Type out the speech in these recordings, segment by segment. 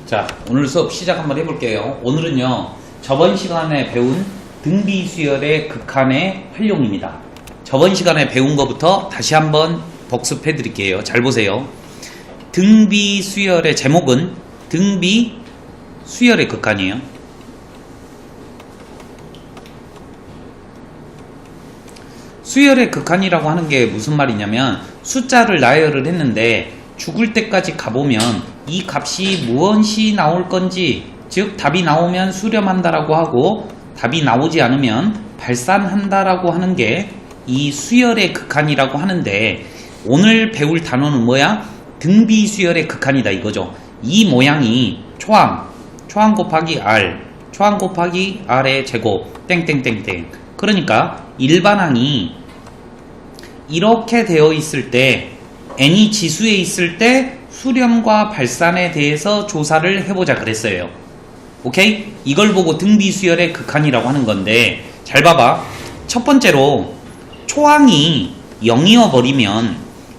자, 오늘 수업 시작 한번 해볼게요. 오늘은요, 저번 시간에 배운 등비수열의 극한의 활용입니다. 저번 시간에 배운 것부터 다시 한번 복습해 드릴게요. 잘 보세요. 등비수열의 제목은 등비수열의 극한이에요. 수열의 극한이라고 하는 게 무슨 말이냐면 숫자를 나열을 했는데 죽을 때까지 가보면 이 값이 무엇이 나올 건지, 즉 답이 나오면 수렴한다라고 하고 답이 나오지 않으면 발산한다라고 하는 게 이 수열의 극한이라고 하는데, 오늘 배울 단어는 뭐야? 등비수열의 극한이다 이거죠. 이 모양이 초항 곱하기 R, 초항 곱하기 R의 제곱 땡땡땡땡. 그러니까 일반항이 이렇게 되어 있을 때, n이 지수에 있을 때 수렴과 발산에 대해서 조사를 해보자 그랬어요. 오케이? 이걸 보고 등비수열의 극한이라고 하는 건데, 잘 봐봐. 첫 번째로 초항이 0이어 버리면,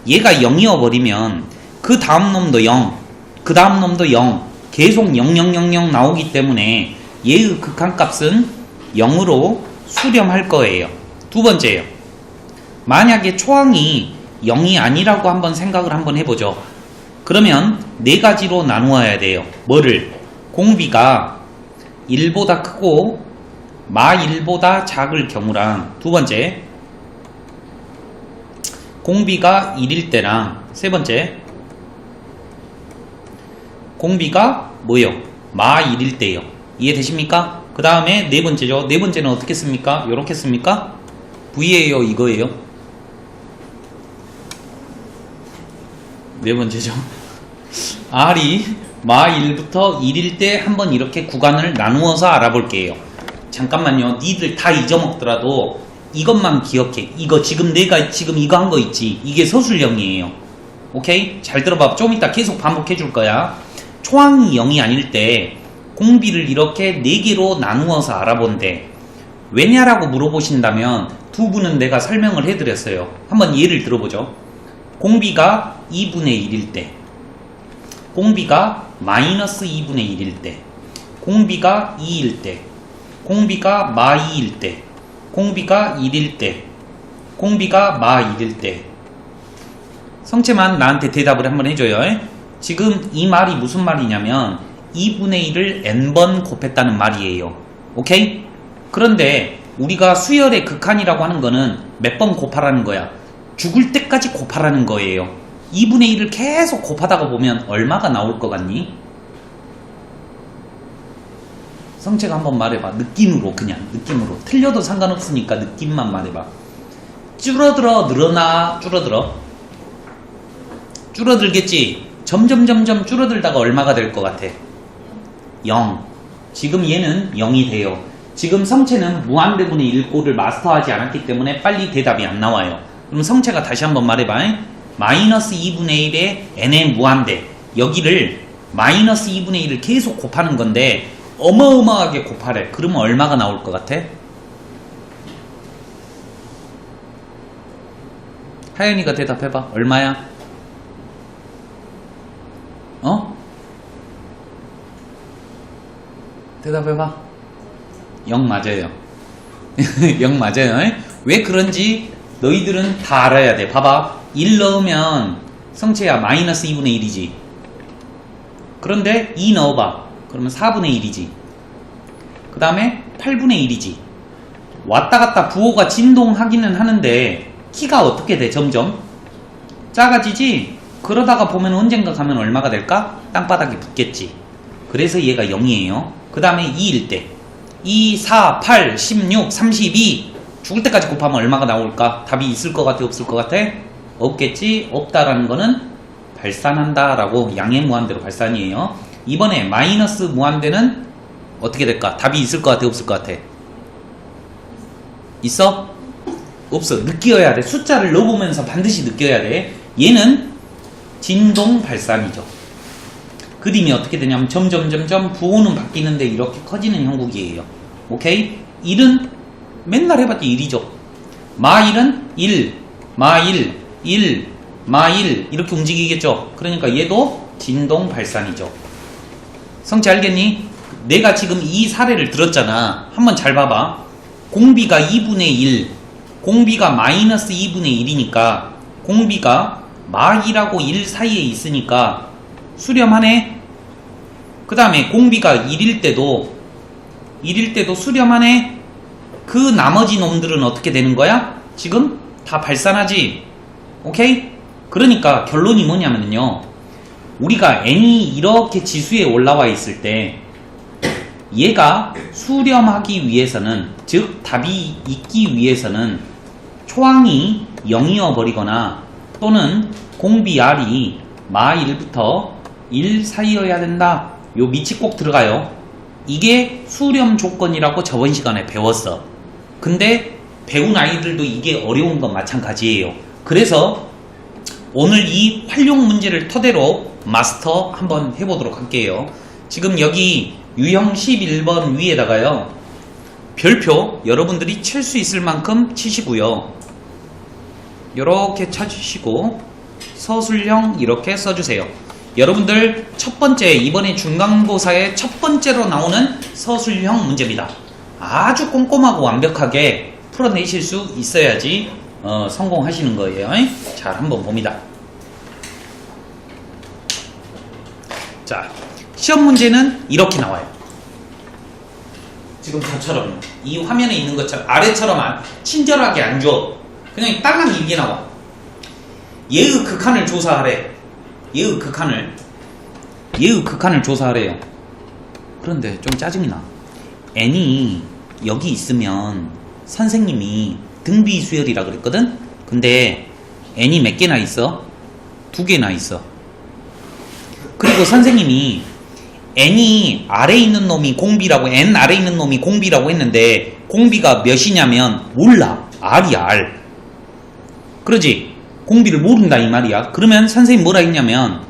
얘가 0이어 버리면 그 다음 놈도 0, 그 다음 놈도 0, 계속 0000 나오기 때문에 얘의 극한값은 0으로 수렴할 거예요. 두 번째요. 만약에 초항이 0이 아니라고 한번 생각을 한번 해보죠. 그러면 네 가지로 나누어야 돼요. 뭐를? 공비가 1보다 크고 마 1보다 작을 경우랑, 두 번째 공비가 1일 때랑, 세 번째 공비가 뭐요? 마 1일 때요. 이해되십니까? 그 다음에 네 번째죠. 네 번째는 어떻게 씁니까? 요렇게 씁니까? V예요, 이거예요? 네 번째죠. R이 마 1부터 1일 때 한번 이렇게 구간을 나누어서 알아볼게요. 잠깐만요. 니들 다 잊어먹더라도 이것만 기억해. 이거 지금 내가 지금 이거 한 거 있지? 이게 서술형이에요. 오케이? 잘 들어봐. 좀 이따 계속 반복해 줄 거야. 초항이 0이 아닐 때 공비를 이렇게 4개로 나누어서 알아본대. 왜냐라고 물어보신다면 두 분은 내가 설명을 해드렸어요. 한번 예를 들어보죠. 공비가 2분의 1일 때, 공비가 마이너스 2분의 1일 때, 공비가 2일 때, 공비가 마 2일 때, 공비가 1일 때, 공비가 마 1일 때. 성채만 나한테 대답을 한번 해줘요. 지금 이 말이 무슨 말이냐면 2분의 1을 n번 곱했다는 말이에요. 오케이? 그런데 우리가 수열의 극한이라고 하는 거는 몇 번 곱하라는 거야? 죽을 때까지 곱하라는 거예요. 2분의 1을 계속 곱하다가 보면 얼마가 나올 것 같니? 성채가 한번 말해봐. 느낌으로, 그냥 느낌으로. 틀려도 상관없으니까 느낌만 말해봐. 줄어들어, 늘어나, 줄어들어? 줄어들겠지? 점점 줄어들다가 얼마가 될 것 같아? 0. 지금 얘는 0이 돼요. 지금 성채는 무한대분의 1꼴을 마스터하지 않았기 때문에 빨리 대답이 안 나와요. 그럼 성채가 다시 한번 말해봐. 마이너스 2분의 1에 n의 무한대, 여기를 마이너스 2분의 1을 계속 곱하는 건데 어마어마하게 곱하래. 그러면 얼마가 나올 것 같아? 하연이가 대답해봐. 얼마야? 어? 대답해봐. 0 맞아요. 0 맞아요. 왜 그런지 너희들은 다 알아야 돼. 봐봐. 1 넣으면 성채야 마이너스 2분의 1이지. 그런데 2 넣어봐. 그러면 4분의 1이지. 그 다음에 8분의 1이지. 왔다 갔다 부호가 진동하기는 하는데 키가 어떻게 돼? 점점 작아지지? 그러다가 보면 언젠가 가면 얼마가 될까? 땅바닥에 붙겠지. 그래서 얘가 0이에요. 그 다음에 2일 때 2, 4, 8, 16, 32 죽을 때까지 곱하면 얼마가 나올까? 답이 있을 것 같아? 없을 것 같아? 없겠지? 없다라는 거는 발산한다 라고, 양의 무한대로 발산이에요. 이번에 마이너스 무한대는 어떻게 될까? 답이 있을 것 같아? 없을 것 같아? 있어? 없어. 느껴야 돼. 숫자를 넣어보면서 반드시 느껴야 돼. 얘는 진동 발산이죠. 그림이 어떻게 되냐면 점점 부호는 바뀌는데 이렇게 커지는 형국이에요. 오케이? 1은 맨날 해봤지 1이죠. 마 1은 1, 마 1, 1, 마 1 이렇게 움직이겠죠. 그러니까 얘도 진동 발산이죠. 성체 알겠니? 내가 지금 이 사례를 들었잖아. 한번 잘 봐봐. 공비가 2분의 1, 공비가 마이너스 2분의 1이니까 공비가 마1하고 1 사이에 있으니까 수렴하네. 그 다음에 공비가 1일 때도 수렴하네. 그 나머지 놈들은 어떻게 되는 거야? 지금 다 발산하지. 오케이? 그러니까 결론이 뭐냐면요, 우리가 n이 이렇게 지수에 올라와 있을 때 얘가 수렴하기 위해서는, 즉 답이 있기 위해서는 초항이 0이어 버리거나 또는 공비 r이 마 1부터 1 사이여야 된다. 요 밑이 꼭 들어가요. 이게 수렴 조건이라고 저번 시간에 배웠어. 근데 배운 아이들도 이게 어려운 건 마찬가지예요. 그래서 오늘 이 활용 문제를 토대로 마스터 한번 해보도록 할게요. 지금 여기 유형 11번 위에다가요, 별표 여러분들이 칠 수 있을 만큼 치시고요. 이렇게 쳐주시고 서술형 이렇게 써주세요. 여러분들 첫 번째, 이번에 중간고사의 첫 번째로 나오는 서술형 문제입니다. 아주 꼼꼼하고 완벽하게 풀어내실 수 있어야지 성공하시는 거예요. 자, 한번 봅니다. 자, 시험 문제는 이렇게 나와요. 지금 저처럼 이 화면에 있는 것처럼 아래처럼 친절하게 안 줘. 그냥 딸랑 이게 나와. 얘의 극한을 조사하래. 얘의 극한을 조사하래요. 그런데 좀 짜증이 나. n이 여기 있으면 선생님이 등비 수열이라 그랬거든? 근데 n이 몇 개나 있어? 2개나 있어. 그리고 선생님이 n이 아래 있는 놈이 공비라고, n 아래 있는 놈이 공비라고 했는데 공비가 몇이냐면 몰라. r이야, r. 그러지? 공비를 모른다 이 말이야. 그러면 선생님 뭐라 했냐면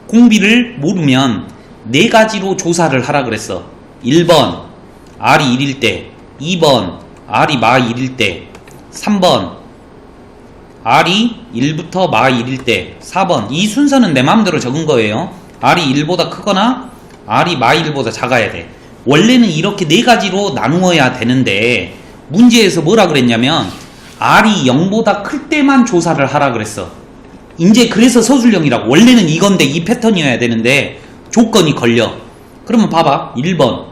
공비를 모르면 4가지로 조사를 하라 그랬어. 1번 r이 1일 때, 2번 r이 마 1일 때, 3번 r이 1부터 마 1일 때, 4번. 이 순서는 내 마음대로 적은 거예요. r이 1보다 크거나 r이 마 1보다 작아야 돼. 원래는 이렇게 4가지로 나누어야 되는데 문제에서 뭐라 그랬냐면 r이 0보다 클 때만 조사를 하라 그랬어. 이제 그래서 서술형이라고. 원래는 이건데 이 패턴이어야 되는데 조건이 걸려. 그러면 봐봐. 1번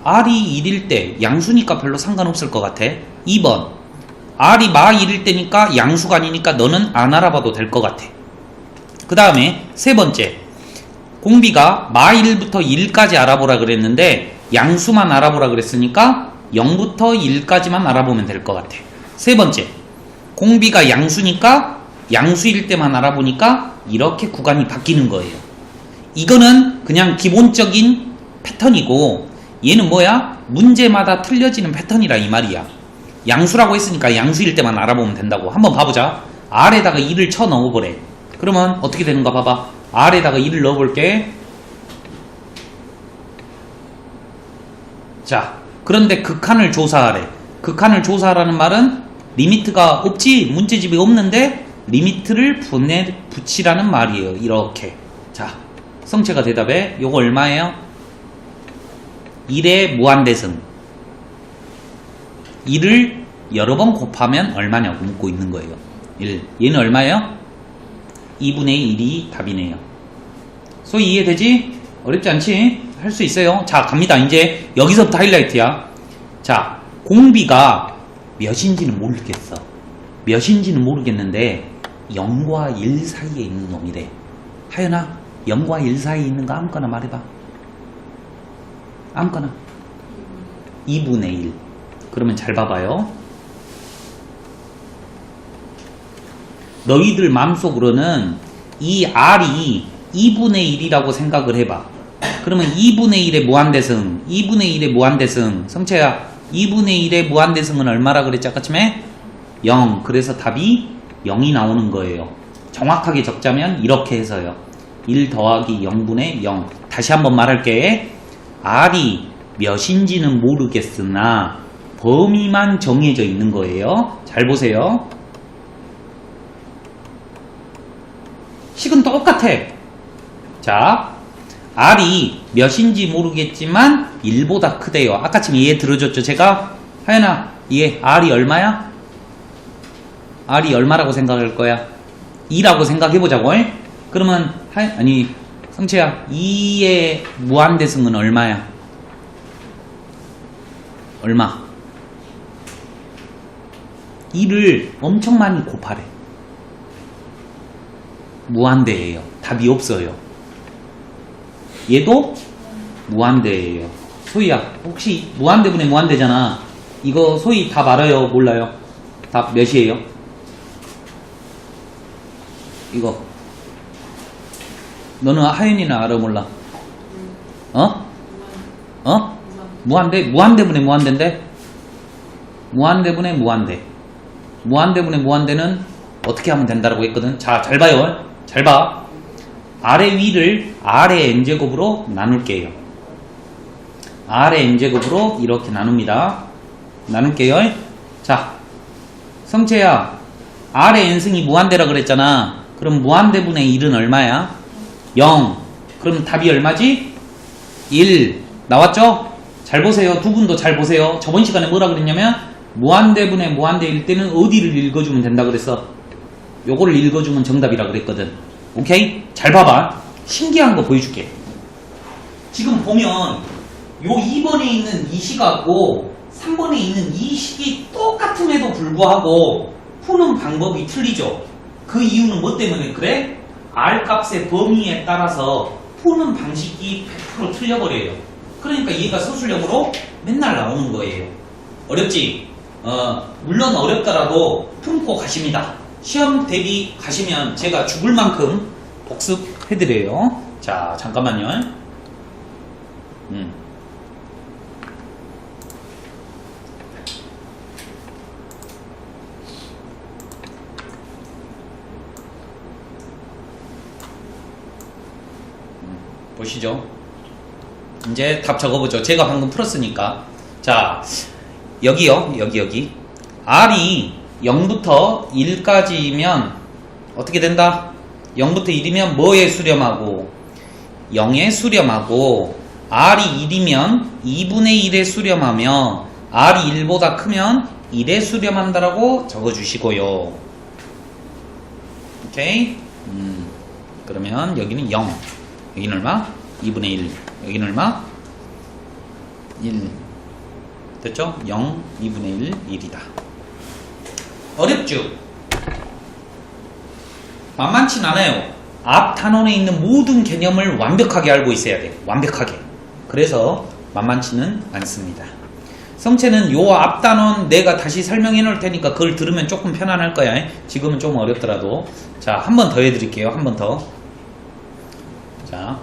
r이 1일 때 양수니까 별로 상관없을 것 같아. 2번 r이 마 1일 때니까 양수가 아니니까 너는 안 알아봐도 될 것 같아. 그 다음에 세 번째, 공비가 마 1부터 1까지 알아보라 그랬는데 양수만 알아보라 그랬으니까 0부터 1까지만 알아보면 될 것 같아. 세 번째, 공비가 양수니까 양수일 때만 알아보니까 이렇게 구간이 바뀌는 거예요. 이거는 그냥 기본적인 패턴이고 얘는 뭐야? 문제마다 틀려지는 패턴이라 이 말이야. 양수라고 했으니까 양수일 때만 알아보면 된다고. 한번 봐보자. r에다가 2를 쳐 넣어보래. 그러면 어떻게 되는가 봐봐. r에다가 2를 넣어볼게. 자, 그런데 극한을 조사하래. 극한을 조사하라는 말은 리미트가 없지, 문제집이 없는데 리미트를 붙이라는 말이에요. 이렇게. 자, 성체가 대답해. 요거 얼마예요? 1의 무한대승. 1을 여러 번 곱하면 얼마냐고 묻고 있는 거예요. 1. 얘는 얼마예요? 2분의 1이 답이네요. 소위 이해되지? 어렵지 않지? 할 수 있어요. 자, 갑니다. 이제 여기서부터 하이라이트야. 자, 공비가 몇인지는 모르겠어. 몇인지는 모르겠는데 0과 1 사이에 있는 놈이래. 하연아, 0과 1 사이에 있는 거 아무거나 말해봐. 아무거나. 2분의 1. 그러면 잘 봐봐요. 너희들 마음속으로는 이 r이 2분의 1이라고 생각을 해봐. 그러면 2분의 1의 무한대승, 2분의 1의 무한대승. 성채야, 2분의 1의 무한대승은 얼마라 그랬지 아까쯤에? 0. 그래서 답이 0이 나오는 거예요. 정확하게 적자면 이렇게 해서요. 1 더하기 0분의 0. 다시 한번 말할게. r이 몇인지는 모르겠으나 범위만 정해져 있는 거예요. 잘 보세요. 식은 똑같아. 자, R이 몇인지 모르겠지만 1보다 크대요. 아까 지금 얘 들어줬죠 제가? 하연아 얘 R이 얼마야? R이 얼마라고 생각할 거야? 2라고 생각해보자고. 그러면 아니 성채야 2의 무한대승은 얼마야? 얼마? 2를 엄청 많이 곱하래. 무한대예요. 답이 없어요. 얘도 무한대예요. 소희야 혹시 무한대분의 무한대잖아. 이거 소희 답 알아요? 몰라요? 답 몇이에요? 이거 너는 하윤이는 알아 몰라? 어? 어? 무한대? 무한대분의 무한대인데? 무한대분의 무한대. 무한대분의 무한대는 어떻게 하면 된다라고 했거든. 자, 잘 봐요. 잘 봐. 아래 위를 R의 n제곱으로 나눌게요. R의 n제곱으로 이렇게 나눕니다. 나눌게요. 자, 성채야 R의 n승이 무한대라 그랬잖아. 그럼 무한대분의 1은 얼마야? 0. 그럼 답이 얼마지? 1. 나왔죠? 잘 보세요. 두 분도 잘 보세요. 저번 시간에 뭐라 그랬냐면 무한대분의 무한대일 때는 어디를 읽어주면 된다 그랬어? 요거를 읽어주면 정답이라 그랬거든. 오케이? 잘 봐봐. 신기한 거 보여줄게. 지금 보면 요 2번에 있는 이 식하고 3번에 있는 이 식이 똑같음에도 불구하고 푸는 방법이 틀리죠. 그 이유는 뭐 때문에 그래? R 값의 범위에 따라서 푸는 방식이 100% 틀려버려요. 그러니까 얘가 서술형으로 맨날 나오는 거예요. 어렵지? 물론 어렵더라도 품고 가십니다. 시험 대비 가시면 제가 죽을 만큼 복습해드려요. 자, 잠깐만요. 보시죠. 이제 답 적어보죠. 제가 방금 풀었으니까. 자, 여기요. 여기. R이 0부터 1까지면 어떻게 된다? 0부터 1이면 뭐에 수렴하고 0에 수렴하고 R이 1이면 2분의 1에 수렴하며 R이 1보다 크면 1에 수렴한다라고 적어주시고요. 오케이? 그러면 여기는 0. 여기는 얼마? 2분의 1. 여기는 얼마? 1. 됐죠? 0, 2분의 1, 1이다. 어렵죠? 만만치 않아요. 앞 단원에 있는 모든 개념을 완벽하게 알고 있어야 돼. 완벽하게. 그래서 만만치는 않습니다. 성체는 요 앞 단원 내가 다시 설명해 놓을 테니까 그걸 들으면 조금 편안할 거야. 지금은 좀 어렵더라도. 자, 한 번 더 해드릴게요. 한 번 더. 자.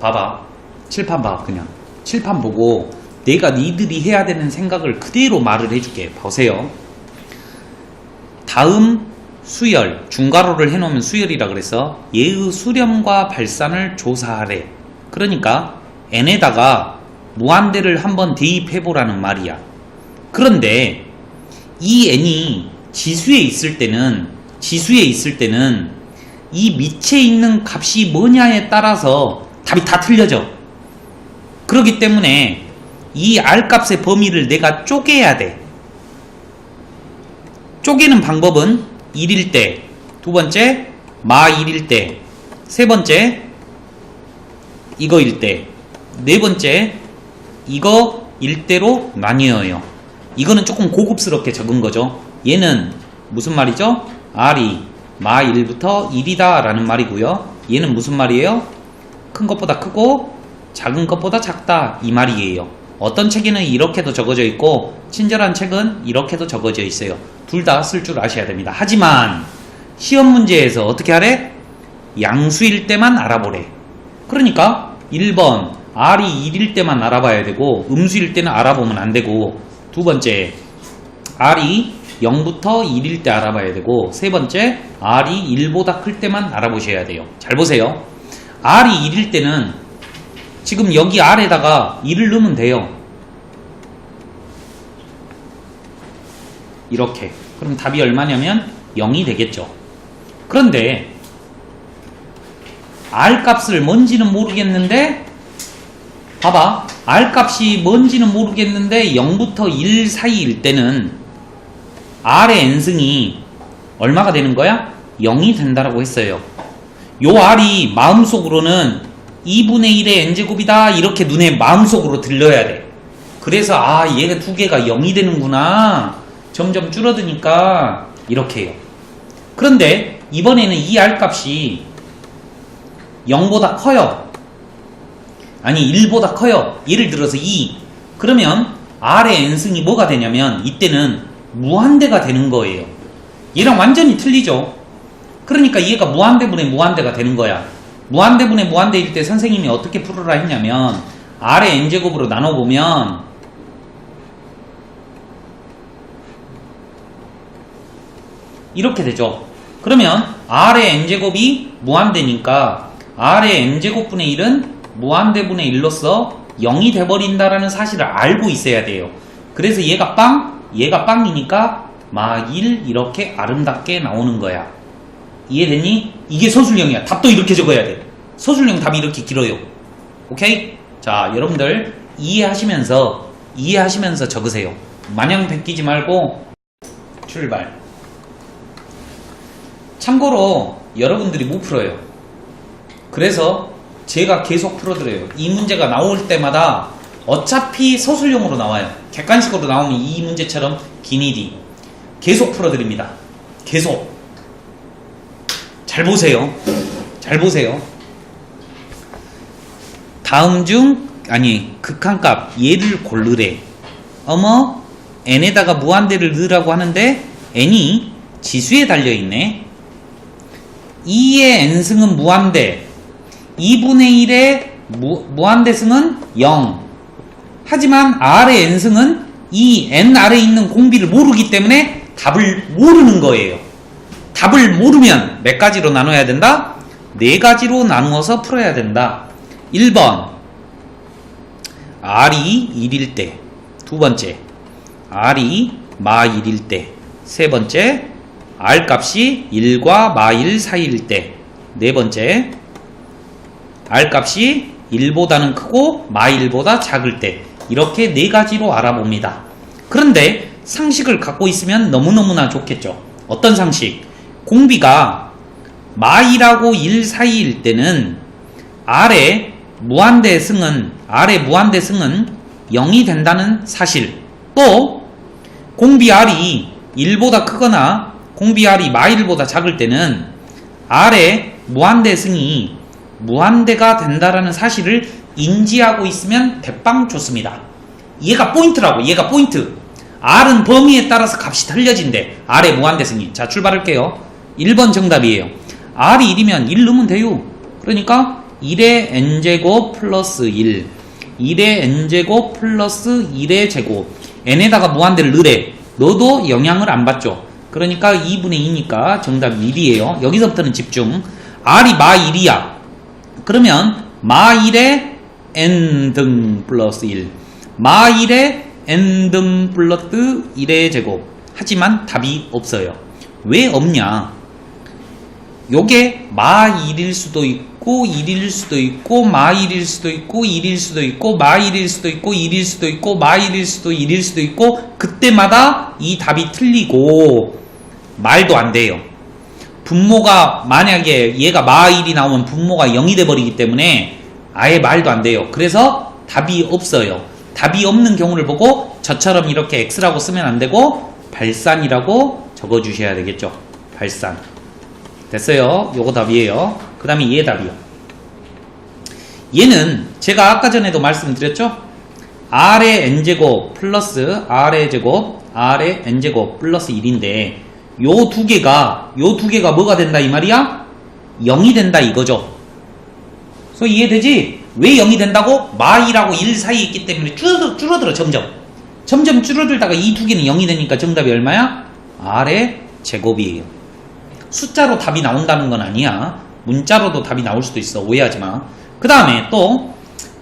봐봐. 칠판 봐. 그냥 칠판 보고 내가 니들이 해야 되는 생각을 그대로 말을 해줄게. 보세요. 다음 수열, 중괄호를 해놓으면 수열이라 그래서 얘의 수렴과 발산을 조사하래. 그러니까 n에다가 무한대를 한번 대입해보라는 말이야. 그런데 이 n이 지수에 있을 때는 이 밑에 있는 값이 뭐냐에 따라서 답이 다 틀려져. 그렇기 때문에 이 R값의 범위를 내가 쪼개야 돼. 쪼개는 방법은 1일 때, 두 번째 마 1일 때, 세 번째 이거일 때, 네 번째 이거일 때로 나뉘어요. 이거는 조금 고급스럽게 적은 거죠. 얘는 무슨 말이죠? R이 마 1부터 1이다 라는 말이고요. 얘는 무슨 말이에요? 큰 것보다 크고 작은 것보다 작다 이 말이에요. 어떤 책에는 이렇게도 적어져 있고 친절한 책은 이렇게도 적어져 있어요. 둘 다 쓸 줄 아셔야 됩니다. 하지만 시험 문제에서 어떻게 하래? 양수일 때만 알아보래. 그러니까 1번 R이 1일 때만 알아봐야 되고 음수일 때는 알아보면 안 되고, 두 번째 R이 0부터 1일 때 알아봐야 되고, 세 번째 R이 1보다 클 때만 알아보셔야 돼요. 잘 보세요. R이 1일 때는 지금 여기 R에다가 1을 넣으면 돼요. 이렇게. 그럼 답이 얼마냐면 0이 되겠죠. 그런데 R 값을 뭔지는 모르겠는데 봐봐, R 값이 뭔지는 모르겠는데 0부터 1 사이일 때는 R의 n승이 얼마가 되는 거야? 0이 된다라고 했어요. 요 R이 마음속으로는 2분의 1의 n제곱이다 이렇게 눈에 마음속으로 들려야 돼. 그래서 얘가 두 개가 0이 되는구나, 점점 줄어드니까 이렇게 해요. 그런데 이번에는 이 R 값이 0보다 커요. 아니 1보다 커요. 예를 들어서 2. 그러면 R의 n승이 뭐가 되냐면 이때는 무한대가 되는 거예요. 얘랑 완전히 틀리죠. 그러니까 얘가 무한대분의 무한대가 되는 거야. 무한대분의 무한대일 때 선생님이 어떻게 풀으라 했냐면 R의 n제곱으로 나눠보면 이렇게 되죠. 그러면 R의 n제곱이 무한대니까 R의 n제곱분의 1은 무한대분의 1로서 0이 돼버린다라는 사실을 알고 있어야 돼요. 그래서 얘가 빵, 얘가 빵이니까 막 1 이렇게 아름답게 나오는 거야. 이해됐니? 이게 서술형이야. 답도 이렇게 적어야 돼. 서술형 답이 이렇게 길어요. 오케이? 자, 여러분들 이해하시면서 적으세요. 마냥 베끼지 말고 출발. 참고로 여러분들이 못 풀어요. 그래서 제가 계속 풀어드려요. 이 문제가 나올 때마다 어차피 서술형으로 나와요. 객관식으로 나오면 이 문제처럼 기니디 계속 풀어드립니다. 계속. 잘 보세요. 잘 보세요. 다음 중 극한값 얘를 고르래. 어머, n에다가 무한대를 넣으라고 하는데 n이 지수에 달려있네. 2의 n승은 무한대, 2분의 1의 무한대승은 0. 하지만 R의 n승은 이 n 아래에 있는 공비를 모르기 때문에 답을 모르는 거예요. 답을 모르면 몇 가지로 나눠야 된다? 4가지로 나누어서 풀어야 된다. 1번 R이 1일 때, 두 번째 R이 마 1일 때, 세 번째 R 값이 1과 마 1 사이일 때, 네 번째 R 값이 1보다는 크고 마 1보다 작을 때. 이렇게 4가지로 알아봅니다. 그런데 상식을 갖고 있으면 너무너무나 좋겠죠. 어떤 상식? 공비가 마 1하고 1 사이일 때는 R의 무한대승은 0이 된다는 사실, 또 공비 R이 1보다 크거나 공비 R이 마 1보다 작을 때는 R의 무한대승이 무한대가 된다라는 사실을 인지하고 있으면 대빵 좋습니다. 얘가 포인트라고. 얘가 포인트. R은 범위에 따라서 값이 틀려진대. R의 무한대승이. 자, 출발할게요. 1번 정답이에요. R이 1이면 1 넣으면 돼요. 그러니까 1의 n제곱 플러스 1, 1의 n제곱 플러스 1의 제곱, n에다가 무한대를 넣으래. 넣어도 영향을 안 받죠. 그러니까 2분의 2니까 정답이 1이에요. 여기서부터는 집중. R이 마 1이야. 그러면 마 1의 n등 플러스 1, 마 1의 n등 플러스 1의 제곱. 하지만 답이 없어요. 왜 없냐? 요게 마 1일 수도 있고 1일 수도 있고 마 1일 수도 있고 1일 수도 있고 마 1일 수도 있고 1일 수도 있고 마 1일 수도 1일 수도 있고, 그때마다 이 답이 틀리고 말도 안 돼요. 분모가 만약에 얘가 마 1이 나오면 분모가 0이 돼버리기 때문에 아예 말도 안 돼요. 그래서 답이 없어요. 답이 없는 경우를 보고 저처럼 이렇게 X라고 쓰면 안 되고 발산이라고 적어주셔야 되겠죠. 발산. 됐어요. 요거 답이에요. 그 다음에 얘 답이요. 얘는 제가 아까 전에도 말씀드렸죠. R의 n제곱 플러스 R의 제곱, R의 n제곱 플러스 1인데 요 두 개가 뭐가 된다 이 말이야? 0이 된다 이거죠. 그래서 이해되지? 왜 0이 된다고? 마 1하고 1 사이에 있기 때문에 줄어들어 점점 줄어들다가 이 두 개는 0이 되니까 정답이 얼마야? R의 제곱이에요. 숫자로 답이 나온다는 건 아니야. 문자로도 답이 나올 수도 있어. 오해하지 마. 그 다음에 또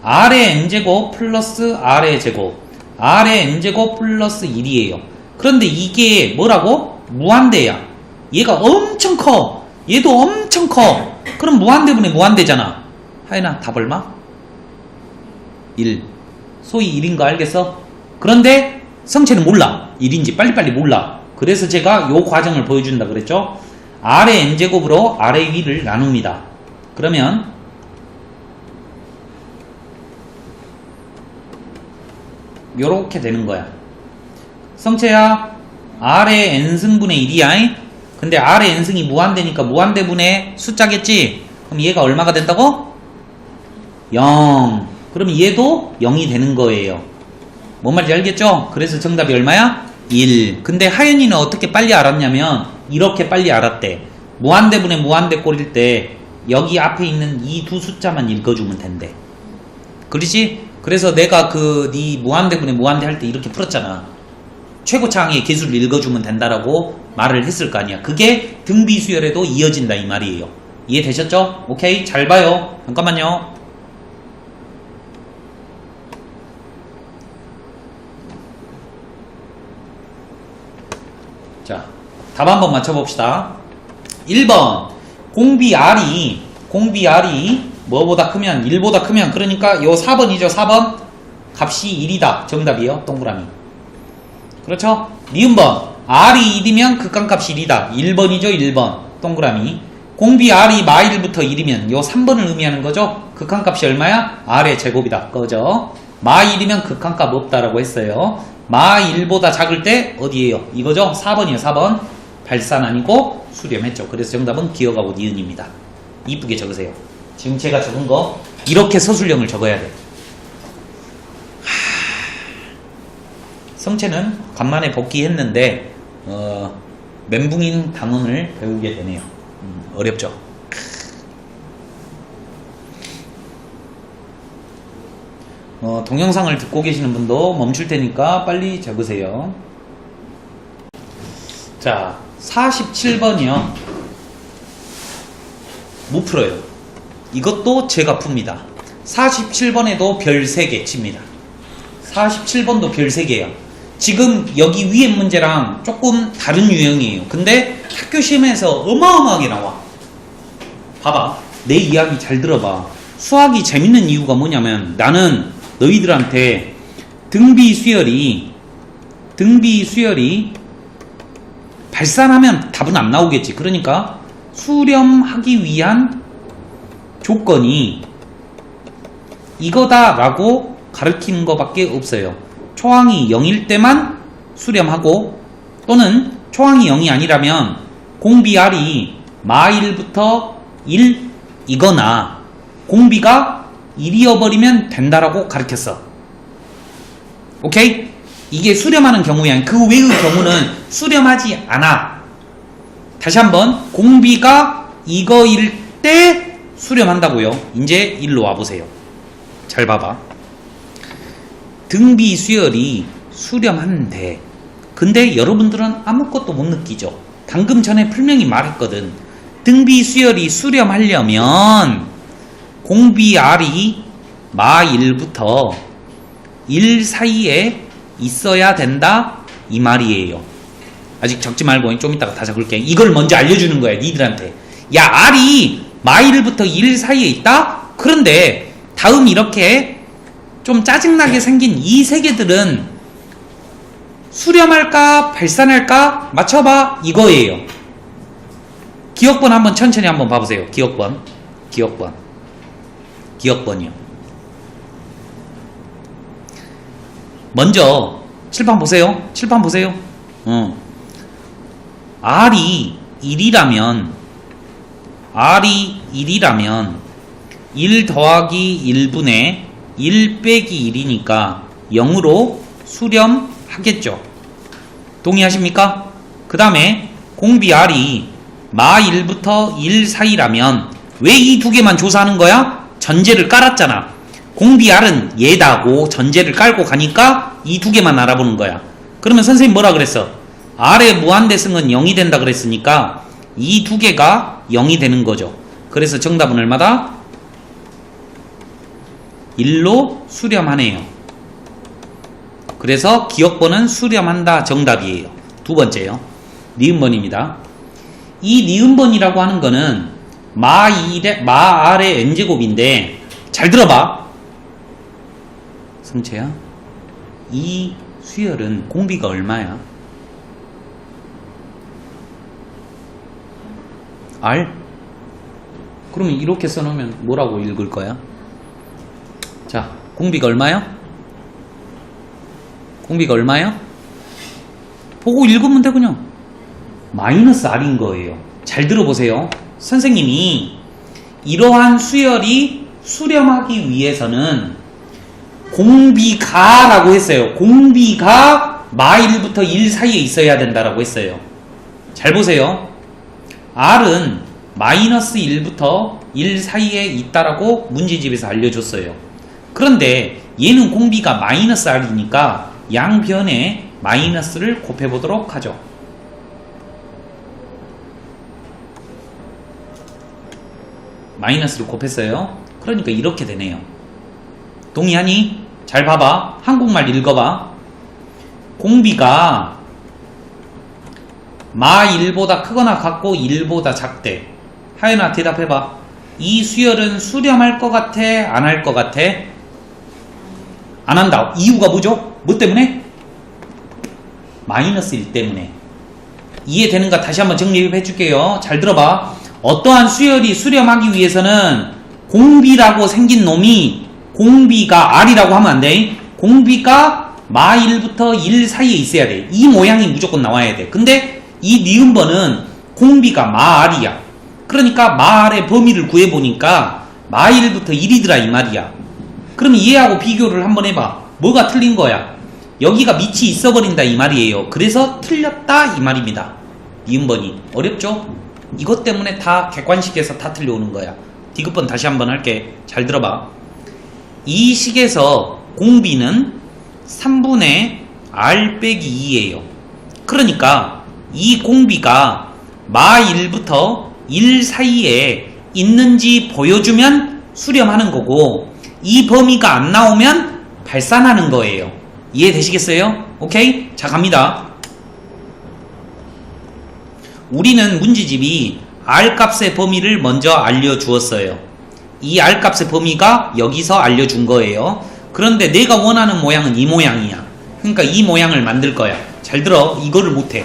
R의 n제곱 플러스 R의 제곱, R의 n제곱 플러스 1이에요. 그런데 이게 뭐라고? 무한대야. 얘가 엄청 커. 얘도 엄청 커. 그럼 무한대분의 무한대잖아. 하연아, 답 얼마? 1. 소위 1인 거 알겠어? 그런데 성체는 몰라. 1인지 빨리빨리 몰라. 그래서 제가 요 과정을 보여준다 그랬죠? 아래 n제곱으로 아래 위를 나눕니다. 그러면 요렇게 되는 거야. 성체야, R의 n승분의 1이야. 근데 R의 n승이 무한대니까 무한대분의 숫자겠지? 그럼 얘가 얼마가 된다고? 0. 그럼 얘도 0이 되는 거예요. 뭔 말인지 알겠죠? 그래서 정답이 얼마야? 1. 근데 하연이는 어떻게 빨리 알았냐면 이렇게 빨리 알았대. 무한대분의 무한대 꼴일 때 여기 앞에 있는 이 두 숫자만 읽어주면 된대. 그렇지? 그래서 내가 네 무한대분의 무한대 할 때 이렇게 풀었잖아. 최고차항의 개수를 읽어주면 된다라고 말을 했을 거 아니야. 그게 등비수열에도 이어진다 이 말이에요. 이해되셨죠? 오케이, 잘 봐요. 잠깐만요. 자, 답 한번 맞춰봅시다. 1번 공비 R이 뭐보다 크면 1보다 크면, 그러니까 요 4번이죠. 4번 값이 1이다 정답이에요. 동그라미. 그렇죠? 니은번 R이 1이면 극한값이 1이다. 1번이죠. 1번 동그라미. 공비 R이 마1부터 1이면 요 3번을 의미하는 거죠. 극한값이 얼마야? R의 제곱이다. 그죠? 마1이면 극한값 없다라고 했어요. 마1보다 작을 때 어디에요? 이거죠? 4번이에요. 4번 발산 아니고 수렴했죠. 그래서 정답은 기억하고 니은입니다. 이쁘게 적으세요. 지금 제가 적은 거 이렇게 서술형을 적어야 돼. 성체는 간만에 복귀했는데 멘붕인 단원을 배우게 되네요. 어렵죠? 동영상을 듣고 계시는 분도 멈출 테니까 빨리 적으세요. 자, 47번이요. 못 풀어요. 이것도 제가 풉니다. 47번에도 별 3개 칩니다. 47번도 별 3개야. 지금 여기 위에 문제랑 조금 다른 유형이에요. 근데 학교 시험에서 어마어마하게 나와. 봐봐. 내 이야기 잘 들어봐. 수학이 재밌는 이유가 뭐냐면 나는 너희들한테 등비 수열이 발산하면 답은 안 나오겠지. 그러니까 수렴하기 위한 조건이 이거다라고 가르치는 것밖에 없어요. 초항이 0일 때만 수렴하고, 또는 초항이 0이 아니라면 공비 R이 마1부터 1 이거나 공비가 1이어버리면 된다라고 가르쳤어. 오케이? 이게 수렴하는 경우야. 그 외의 경우는 수렴하지 않아. 다시 한번, 공비가 이거일 때 수렴한다고요. 이제 일로 와보세요. 잘 봐봐. 등비 수열이 수렴한데, 근데 여러분들은 아무것도 못 느끼죠. 방금 전에 풀명이 말했거든. 등비 수열이 수렴하려면 공비 R이 마1부터 1 사이에 있어야 된다 이 말이에요. 아직 적지 말고 좀 이따가 다 적을게. 이걸 먼저 알려주는 거야 니들한테. 야, R이 마1부터 1 사이에 있다? 그런데 다음 이렇게 좀 짜증나게 생긴 이 세 개들은 수렴할까 발산할까 맞춰봐 이거예요. 기억번 한번 천천히 한번 봐보세요. 기억번이요. 먼저 칠판 보세요. R이 1이라면 1 더하기 1분의 1 빼기 1이니까 0으로 수렴하겠죠. 동의하십니까? 그 다음에 공비 R이 마1부터 1 사이라면 왜 이 두 개만 조사하는 거야? 전제를 깔았잖아. 공비 R은 얘다고 전제를 깔고 가니까 이 두 개만 알아보는 거야. 그러면 선생님 뭐라 그랬어? R의 무한대승은 0이 된다 그랬으니까 이 두 개가 0이 되는 거죠. 그래서 정답은 얼마다? 1로 수렴하네요. 그래서 기억번은 수렴한다 정답이에요. 두 번째요. 니은번입니다. 이 니은번이라고 하는 거는 마 R의 n제곱인데 잘 들어봐. 성채야, 이 수열은 공비가 얼마야? R? 그러면 이렇게 써놓으면 뭐라고 읽을 거야? 자, 공비가 얼마요? 공비가 얼마요? 보고 읽으면 되군요. 마이너스 R인 거예요. 잘 들어보세요. 선생님이 이러한 수열이 수렴하기 위해서는 공비가 라고 했어요. 공비가 마 1부터 1 사이에 있어야 된다라고 했어요. 잘 보세요. R은 마이너스 1부터 1 사이에 있다라고 문제집에서 알려줬어요. 그런데 얘는 공비가 마이너스 R이니까 양변에 마이너스를 곱해보도록 하죠. 마이너스를 곱했어요. 그러니까 이렇게 되네요. 동의하니? 잘 봐봐. 한국말 읽어봐. 공비가 마 1보다 크거나 같고 1보다 작대. 하연아 대답해봐. 이 수열은 수렴할 것 같아? 안 할 것 같아? 안 한다. 이유가 뭐죠? 뭐 때문에? 마이너스 1 때문에. 이해되는가? 다시 한번 정리해 줄게요. 잘 들어봐. 어떠한 수열이 수렴하기 위해서는 공비라고 생긴 놈이 공비가 R이라고 하면 안 돼. 공비가 마 1부터 1 사이에 있어야 돼. 이 모양이 무조건 나와야 돼. 근데 이 니은번은 공비가 마 R이야. 그러니까 마 R의 범위를 구해보니까 마 1부터 1이더라 이 말이야. 그럼 얘하고 비교를 한번 해봐. 뭐가 틀린 거야? 여기가 밑이 있어버린다 이 말이에요. 그래서 틀렸다 이 말입니다. 니은번이. 어렵죠? 이것 때문에 다 객관식에서 다 틀려오는 거야. 디귿번 다시 한번 할게. 잘 들어봐. 이 식에서 공비는 3분의 R 빼기 2예요. 그러니까 이 공비가 마 1부터 1 사이에 있는지 보여주면 수렴하는 거고, 이 범위가 안 나오면 발산하는 거예요. 이해되시겠어요? 오케이? 자, 갑니다. 우리는 문제집이 R값의 범위를 먼저 알려주었어요. 이 R값의 범위가 여기서 알려준 거예요. 그런데 내가 원하는 모양은 이 모양이야. 그러니까 이 모양을 만들 거야. 잘 들어. 이거를 못해.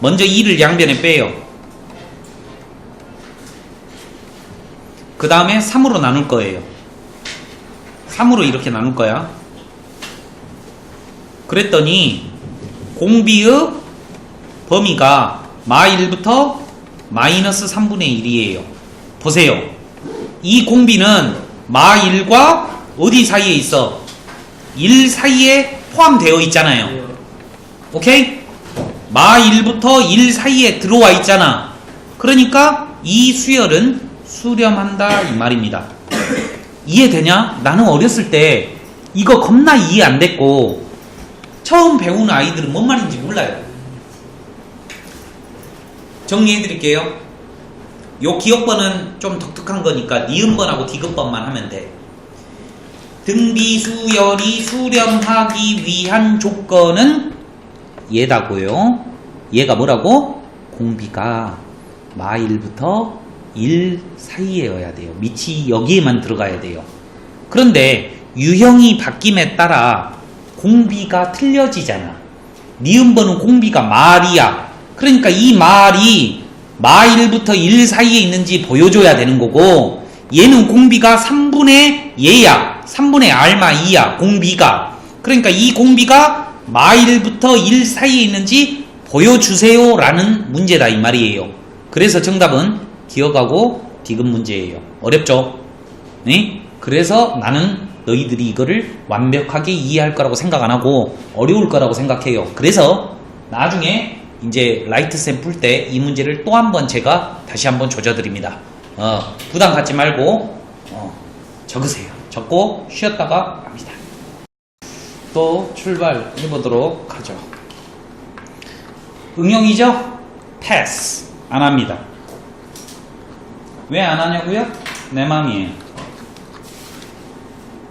먼저 2를 양변에 빼요. 그 다음에 3으로 나눌 거예요. 3으로 이렇게 나눌 거야. 그랬더니 공비의 범위가 마 1부터 마이너스 3분의 1이에요. 보세요. 이 공비는 마 1과 어디 사이에 있어? 1 사이에 포함되어 있잖아요. 오케이? 마 1부터 1 사이에 들어와 있잖아. 그러니까 이 수열은 수렴한다 이 말입니다. 이해되냐? 나는 어렸을 때 이거 겁나 이해 안 됐고 처음 배우는 아이들은 뭔 말인지 몰라요. 정리해 드릴게요. 요 기억번은 좀 독특한 거니까 니은번하고 디귿번만 하면 돼. 등비수열이 수렴하기 위한 조건은 얘다고요. 얘가 뭐라고? 공비가 마 1부터 1 사이에여야 돼요. 밑이 여기에만 들어가야 돼요. 그런데 유형이 바뀜에 따라 공비가 틀려지잖아. 니은번은 공비가 말이야. 그러니까 이 말이 마 1부터 1 사이에 있는지 보여줘야 되는 거고, 얘는 공비가 3분의 얘야. 3분의 R마 2야. 공비가. 그러니까 이 공비가 마 1부터 1 사이에 있는지 보여주세요 라는 문제다 이 말이에요. 그래서 정답은 기억하고 디귿 문제예요. 어렵죠? 네? 그래서 나는 너희들이 이거를 완벽하게 이해할 거라고 생각 안 하고 어려울 거라고 생각해요. 그래서 나중에 이제 라이트쌤 풀 때 이 문제를 또 한 번 제가 다시 한번 조져드립니다. 부담 갖지 말고 적으세요. 적고 쉬었다가 합니다. 또 출발해 보도록 하죠. 응용이죠? 패스. 안 합니다. 왜 안 하냐고요? 내 맘이에요.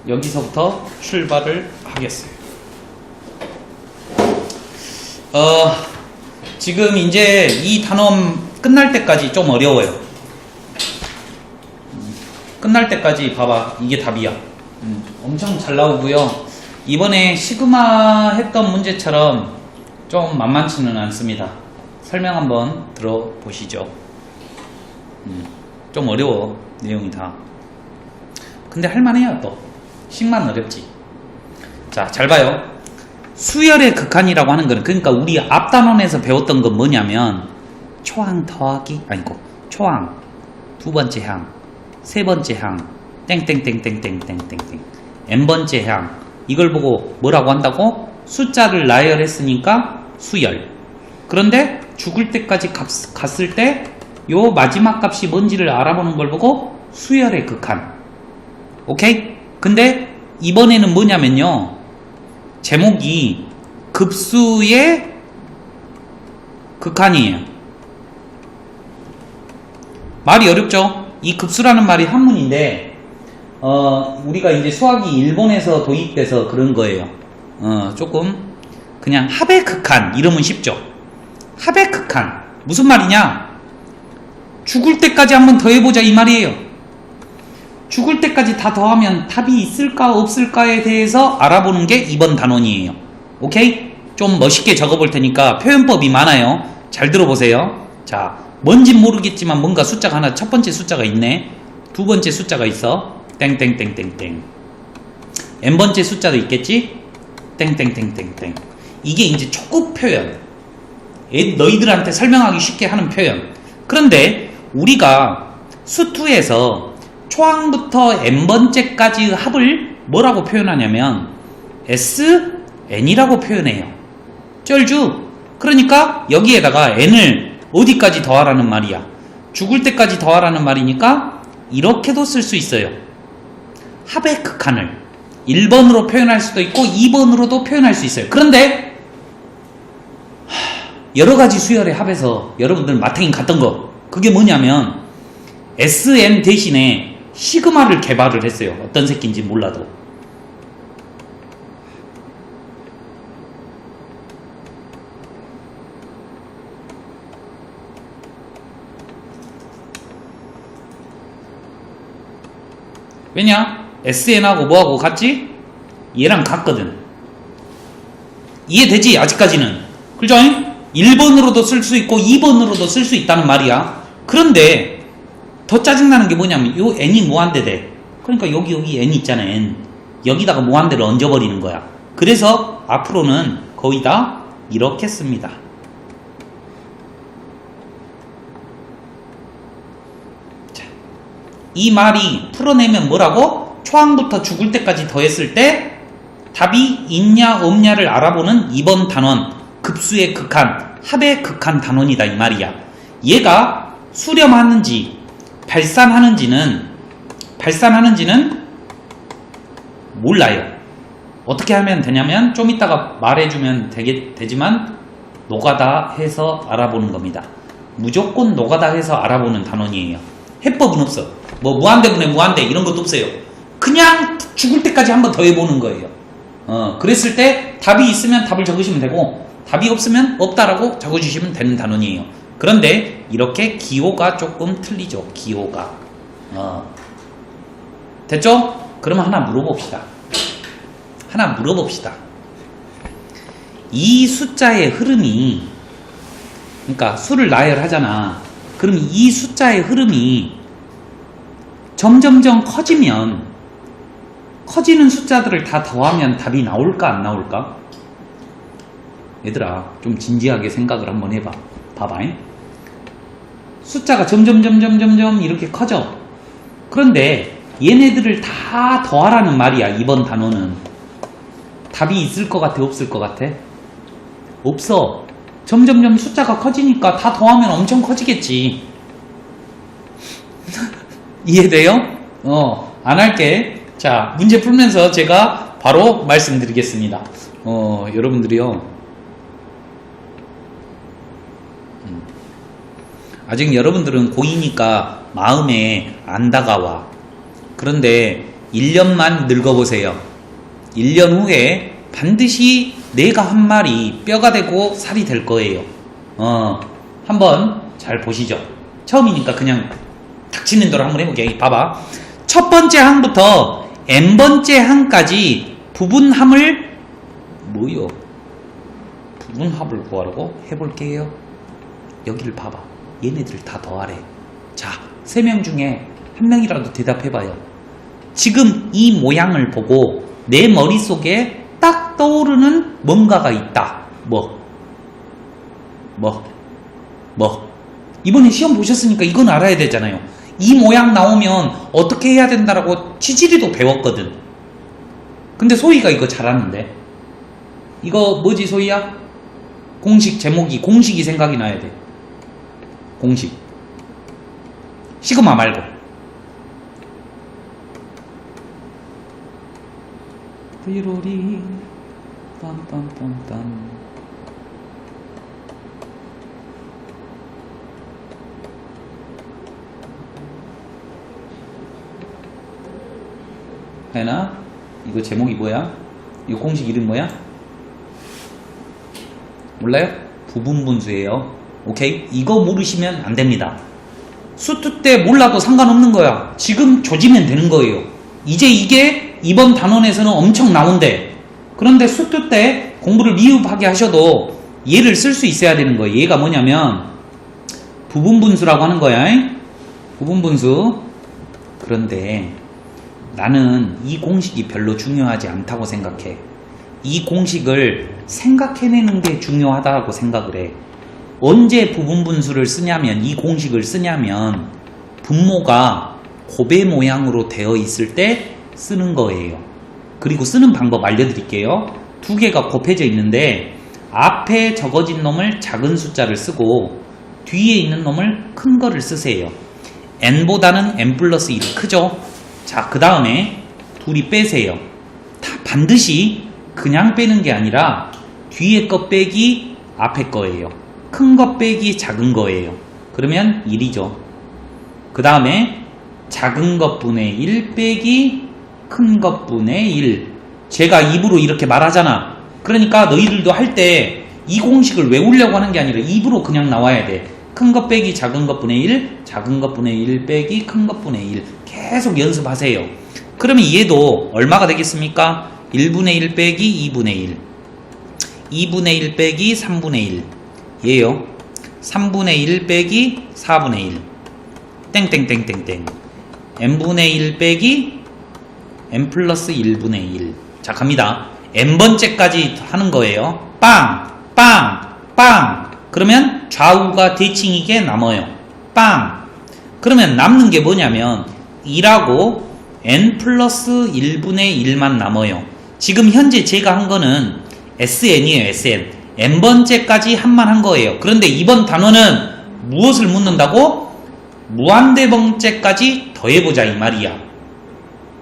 여기서부터 출발을 하겠어요. 지금 이제 이 단원 끝날 때까지 좀 어려워요. 끝날 때까지 봐봐. 이게 답이야. 엄청 잘 나오고요. 이번에 시그마 했던 문제처럼 좀 만만치는 않습니다. 설명 한번 들어보시죠. 좀 어려워. 내용이 다. 근데 할만해요. 또 식만 어렵지. 자, 잘 봐요. 수열의 극한이라고 하는 거는, 그러니까 우리 앞 단원에서 배웠던 건 뭐냐면 초항 더하기, 아니고 초항 두 번째 항, 세 번째 항, 땡땡땡땡땡땡땡땡 n번째 항, 이걸 보고 뭐라고 한다고? 숫자를 나열했으니까 수열. 그런데 죽을 때까지 갔을 때 요 마지막 값이 뭔지를 알아보는 걸 보고 수열의 극한. 오케이? 근데 이번에는 뭐냐면요, 제목이 급수의 극한이에요. 말이 어렵죠? 이 급수라는 말이 한문인데 우리가 이제 수학이 일본에서 도입돼서 그런 거예요. 조금 그냥 합의 극한 이러면 쉽죠. 합의 극한 무슨 말이냐? 죽을 때까지 한번 더 해보자 이 말이에요. 죽을 때까지 다 더하면 답이 있을까 없을까에 대해서 알아보는 게 이번 단원이에요. 오케이? 좀 멋있게 적어볼 테니까 표현법이 많아요. 잘 들어보세요. 자, 뭔진 모르겠지만 뭔가 숫자가 하나, 첫 번째 숫자가 있네. 두 번째 숫자가 있어. 땡땡땡땡땡. n번째 숫자도 있겠지? 땡땡땡땡땡. 이게 이제 초급 표현. 너희들한테 설명하기 쉽게 하는 표현. 그런데 우리가 수2에서 초항부터 n번째까지 합을 뭐라고 표현하냐면 SN이라고 표현해요. 쩔주. 그러니까 여기에다가 n을 어디까지 더하라는 말이야? 죽을 때까지 더하라는 말이니까 이렇게도 쓸 수 있어요. 합의 극한을 1번으로 표현할 수도 있고 2번으로도 표현할 수 있어요. 그런데 여러가지 수열의 합에서 여러분들 마탱이 갔던 거, 그게 뭐냐면 SN 대신에 시그마를 개발을 했어요. 어떤 새끼인지 몰라도. 왜냐? SN하고 뭐하고 같지? 얘랑 같거든. 이해되지? 아직까지는. 그죠? 1번으로도 쓸 수 있고 2번으로도 쓸 수 있다는 말이야. 그런데 더 짜증나는 게 뭐냐면 요 n이 무한대 돼. 그러니까 여기 n 있잖아. n. 여기다가 무한대를 얹어버리는 거야. 그래서 앞으로는 거의 다 이렇게 씁니다. 자, 이 말이 풀어내면 뭐라고? 초항부터 죽을 때까지 더했을 때 답이 있냐 없냐를 알아보는 이번 단원, 급수의 극한, 합의 극한 단원이다 이 말이야. 얘가 수렴하는지 발산하는지는 몰라요. 어떻게 하면 되냐면 좀 이따가 말해주면 되지만 노가다 해서 알아보는 겁니다. 무조건 노가다 해서 알아보는 단원이에요. 해법은 없어. 뭐 무한대분의 무한대 이런 것도 없어요. 그냥 죽을 때까지 한번 더 해보는 거예요. 그랬을 때 답이 있으면 답을 적으시면 되고 답이 없으면 없다라고 적어주시면 되는 단원이에요. 그런데 이렇게 기호가 조금 틀리죠. 기호가. 됐죠? 그러면 하나 물어봅시다. 이 숫자의 흐름이, 그러니까 수를 나열하잖아. 그럼 이 숫자의 흐름이 점점점 커지면, 커지는 숫자들을 다 더하면 답이 나올까 안 나올까? 얘들아 좀 진지하게 생각을 한번 해봐. 봐봐잉. 숫자가 점점 이렇게 커져. 그런데 얘네들을 다 더하라는 말이야. 이번 단어는 답이 있을 것 같아 없을 것 같아? 없어. 점점 숫자가 커지니까 다 더하면 엄청 커지겠지. 이해돼요? 안 할게. 자, 문제 풀면서 제가 바로 말씀드리겠습니다. 여러분들이요, 아직 여러분들은 고2니까 마음에 안 다가와. 그런데 1년만 늙어보세요. 1년 후에 반드시 내가 한 말이 뼈가 되고 살이 될 거예요. 한번 잘 보시죠. 처음이니까 그냥 닥치는 대로 한번 해볼게요. 봐봐. 첫 번째 항부터 n번째 항까지 부분함을 뭐요? 부분합을 구하라고 해볼게요. 여기를 봐봐. 얘네들 다 더하래. 자, 3명 중에 한 명이라도 대답해봐요. 지금 이 모양을 보고 내 머릿속에 딱 떠오르는 뭔가가 있다. 뭐? 이번에 시험 보셨으니까 이건 알아야 되잖아요. 이 모양 나오면 어떻게 해야 된다라고 치질이도 배웠거든. 근데 소희가 이거 잘하는데. 이거 뭐지 소희야? 공식 제목이 공식이 생각이 나야 돼. 공식. 시그마 말고. 띠로리 빰빰빰빰. 하연아, 이거 제목이 뭐야? 이거 공식 이름 뭐야? 몰라요? 부분분수예요. 오케이? 이거 모르시면 안 됩니다. 수투 때 몰라도 상관없는 거야. 지금 조지면 되는 거예요. 이제 이게 이번 단원에서는 엄청 나온대. 그런데 수투 때 공부를 미흡하게 하셔도 얘를 쓸 수 있어야 되는 거예요. 얘가 뭐냐면 부분분수라고 하는 거야. 부분분수. 그런데 나는 이 공식이 별로 중요하지 않다고 생각해. 이 공식을 생각해내는 게 중요하다고 생각을 해. 언제 부분분수를 쓰냐면, 이 공식을 쓰냐면 분모가 곱의 모양으로 되어 있을 때 쓰는 거예요. 그리고 쓰는 방법 알려드릴게요. 두 개가 곱해져 있는데 앞에 적어진 놈을 작은 숫자를 쓰고 뒤에 있는 놈을 큰 거를 쓰세요. n보다는 n 플러스 1이 크죠? 자, 그 다음에 둘이 빼세요. 다 반드시 그냥 빼는 게 아니라 뒤에 거 빼기 앞에 거예요. 큰 거 빼기 작은 거예요. 그러면 1이죠. 그 다음에 작은 것분의 1 빼기 큰 것분의 1. 제가 입으로 이렇게 말하잖아. 그러니까 너희들도 할 때 이 공식을 외우려고 하는 게 아니라 입으로 그냥 나와야 돼. 큰 것 빼기 작은 것분의 1, 작은 것분의 1 빼기 큰 것분의 1. 계속 연습하세요. 그러면 얘도 얼마가 되겠습니까? 1분의 1 빼기 2분의 1. 2분의 1 빼기 3분의 1. 얘요. 3분의 1 빼기 4분의 1. 땡땡땡땡땡. n분의 1 빼기 n 플러스 1분의 1. 자, 갑니다. n번째까지 하는 거예요. 빵! 빵! 빵! 그러면 좌우가 대칭이게 남아요. 빵! 그러면 남는 게 뭐냐면 2라고 n 플러스 1분의 1만 남아요. 지금 현재 제가 한 거는 sn이에요. sn. n번째까지 한만 한 거예요. 그런데 이번 단원은 무엇을 묻는다고? 무한대번째까지 더해보자 이 말이야.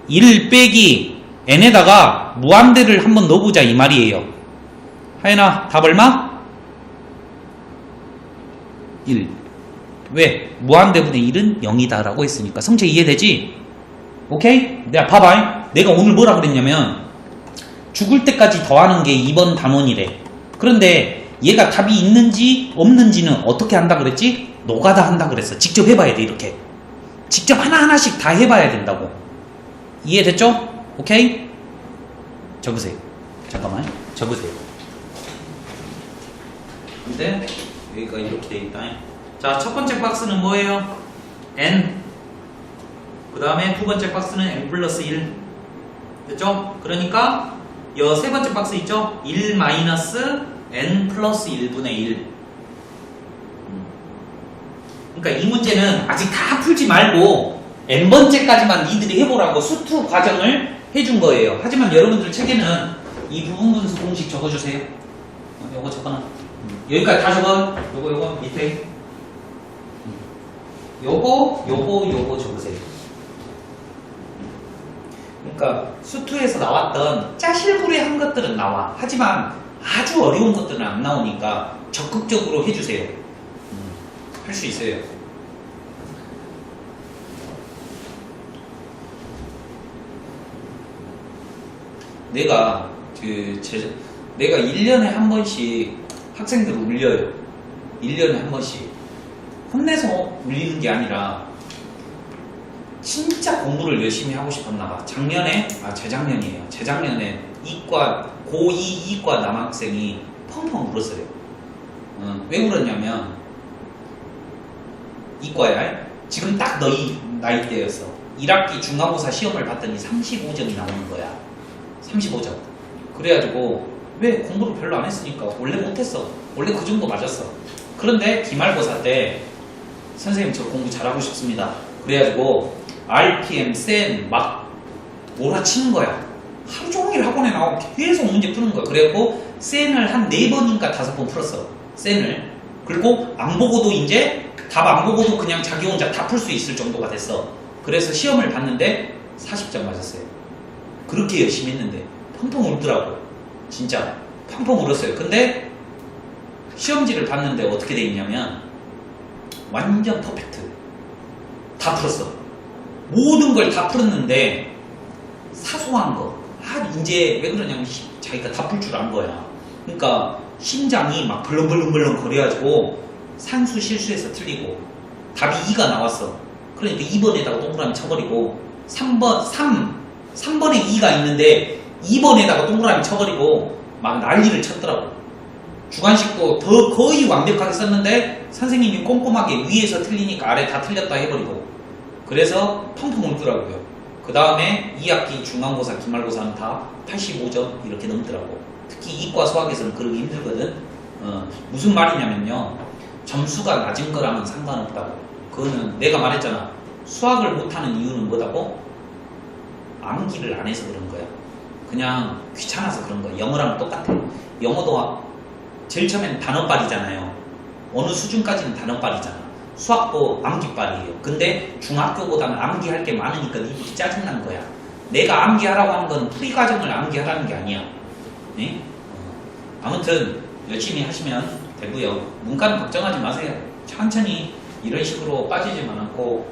1 빼기 n에다가 무한대를 한번 넣어보자 이 말이에요. 하연아, 답 얼마? 1. 왜? 무한대분의 1은 0이다 라고 했으니까. 성체 이해되지? 오케이? 내가 봐봐. 내가 오늘 뭐라 그랬냐면 죽을 때까지 더하는 게 이번 단원이래. 그런데 얘가 답이 있는지 없는지는 어떻게 한다 그랬지? 노가다 한다 그랬어. 직접 해봐야 돼. 이렇게 직접 하나하나씩 다 해봐야 된다고. 이해됐죠? 오케이? 적으세요. 잠깐만 적으세요. 근데 여기가 이렇게 돼 있다. 자, 첫 번째 박스는 뭐예요? n. 그 다음에 두 번째 박스는 n 플러스 1. 됐죠? 그러니까 여 세 번째 박스 있죠? 1 마이너스 n 플러스 1분의 1. 그러니까 이 문제는 아직 다 풀지 말고 n번째까지만 니들이 해보라고 수투 과정을 해준 거예요. 하지만 여러분들 책에는 이 부분분수 공식 적어주세요. 요거 적어놔. 여기까지 다 적어. 요거 밑에 요거 적으세요. 그러니까 수투에서 나왔던 짜실구레한 것들은 나와. 하지만 아주 어려운 것들은 안 나오니까 적극적으로 해주세요. 할 수 있어요. 내가 1년에 한 번씩 학생들 울려요. 1년에 한 번씩. 혼내서 울리는 게 아니라 진짜 공부를 열심히 하고 싶었나 봐. 재작년이에요. 재작년에 고2 이과 남학생이 펑펑 울었어요. 왜 울었냐면 이과야. 지금 딱 너희 나이대였어. 1학기 중간고사 시험을 봤더니 35점이 나오는 거야. 35점. 그래가지고 왜 공부를 별로 안 했으니까 원래 못했어. 원래 그 정도 맞았어. 그런데 기말고사 때 선생님 저 공부 잘하고 싶습니다. 그래가지고 RPM, SEN 막 몰아치는 거야. 하루 종일 학원에 나오고 계속 문제 푸는 거야. 그래갖고 SEN을 한 4번인가 5번 풀었어. SEN을. 그리고 안 보고도 이제 답 안 보고도 그냥 자기 혼자 다 풀 수 있을 정도가 됐어. 그래서 시험을 봤는데 40점 맞았어요. 그렇게 열심히 했는데 펑펑 울더라고. 진짜 펑펑 울었어요. 근데 시험지를 봤는데 어떻게 돼 있냐면 완전 퍼펙트. 다 풀었어. 모든 걸 다 풀었는데 사소한 거. 이제 왜 그러냐면 자기가 다 풀 줄 안 거야. 그러니까 심장이 막 벌렁벌렁벌렁 거려가지고 산수 실수해서 틀리고 답이 2가 나왔어. 그러니까 2번에다가 동그라미 쳐버리고 3번에 2가 있는데 2번에다가 동그라미 쳐버리고 막 난리를 쳤더라고. 주관식도 더 거의 완벽하게 썼는데 선생님이 꼼꼼하게 위에서 틀리니까 아래 다 틀렸다 해버리고 그래서 펑펑 울더라고요. 그 다음에 2학기 중간고사, 기말고사는 다 85점 이렇게 넘더라고. 특히 이과 수학에서는 그러기 힘들거든. 무슨 말이냐면요. 점수가 낮은 거랑은 상관없다고. 그거는 내가 말했잖아. 수학을 못하는 이유는 뭐다고? 암기를 안 해서 그런 거야. 그냥 귀찮아서 그런 거야. 영어랑 똑같아. 영어도 제일 처음엔 단어빨이잖아요. 어느 수준까지는 단어빨이잖아. 수학도 암기빨이에요. 근데 중학교보다는 암기할 게 많으니까 니들이 짜증난 거야. 내가 암기하라고 하는 건 풀이 과정을 암기하라는 게 아니야. 네? 아무튼 열심히 하시면 되고요. 문과는 걱정하지 마세요. 천천히 이런 식으로 빠지지만 않고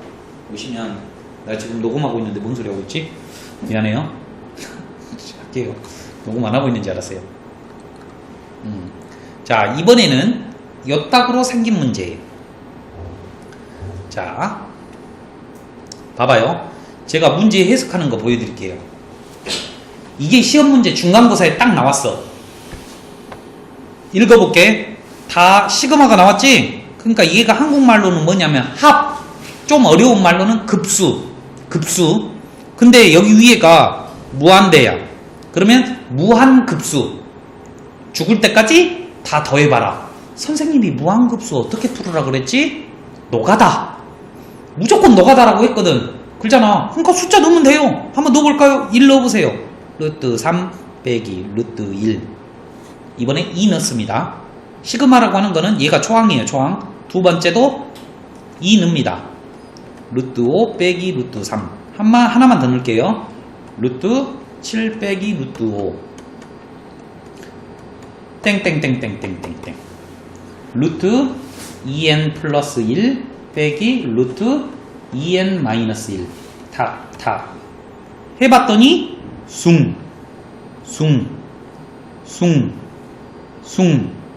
보시면 나 지금 녹음하고 있는데 뭔 소리 하고 있지? 미안해요. 할게요. 녹음 안 하고 있는지 알았어요. 자, 이번에는 엿닥으로 생긴 문제예요. 자, 봐봐요. 제가 문제 해석하는 거 보여드릴게요. 이게 시험 문제 중간고사에 딱 나왔어. 읽어볼게. 다 시그마가 나왔지? 그러니까 얘가 한국말로는 뭐냐면 합. 좀 어려운 말로는 급수. 근데 여기 위에가 무한대야. 그러면 무한급수. 죽을 때까지 다 더해봐라. 선생님이 무한급수 어떻게 풀으라 그랬지? 노가다. 무조건 노가다라고 했거든. 그러잖아. 그러니까 숫자 넣으면 돼요. 한번 넣어볼까요? 1 넣어보세요. 루트 3 빼기 루트 1. 이번에 2 넣습니다. 시그마라고 하는 거는 얘가 초항이에요. 초항. 두 번째도 2 넣습니다. 루트 5 빼기 루트 3. 하나만 더 넣을게요. 루트 7 빼기 루트 5. 땡땡땡땡땡땡땡. 루트 2n 플러스 1 빼기 루트 2n 마이너스 1. 탁. 해봤더니 숭.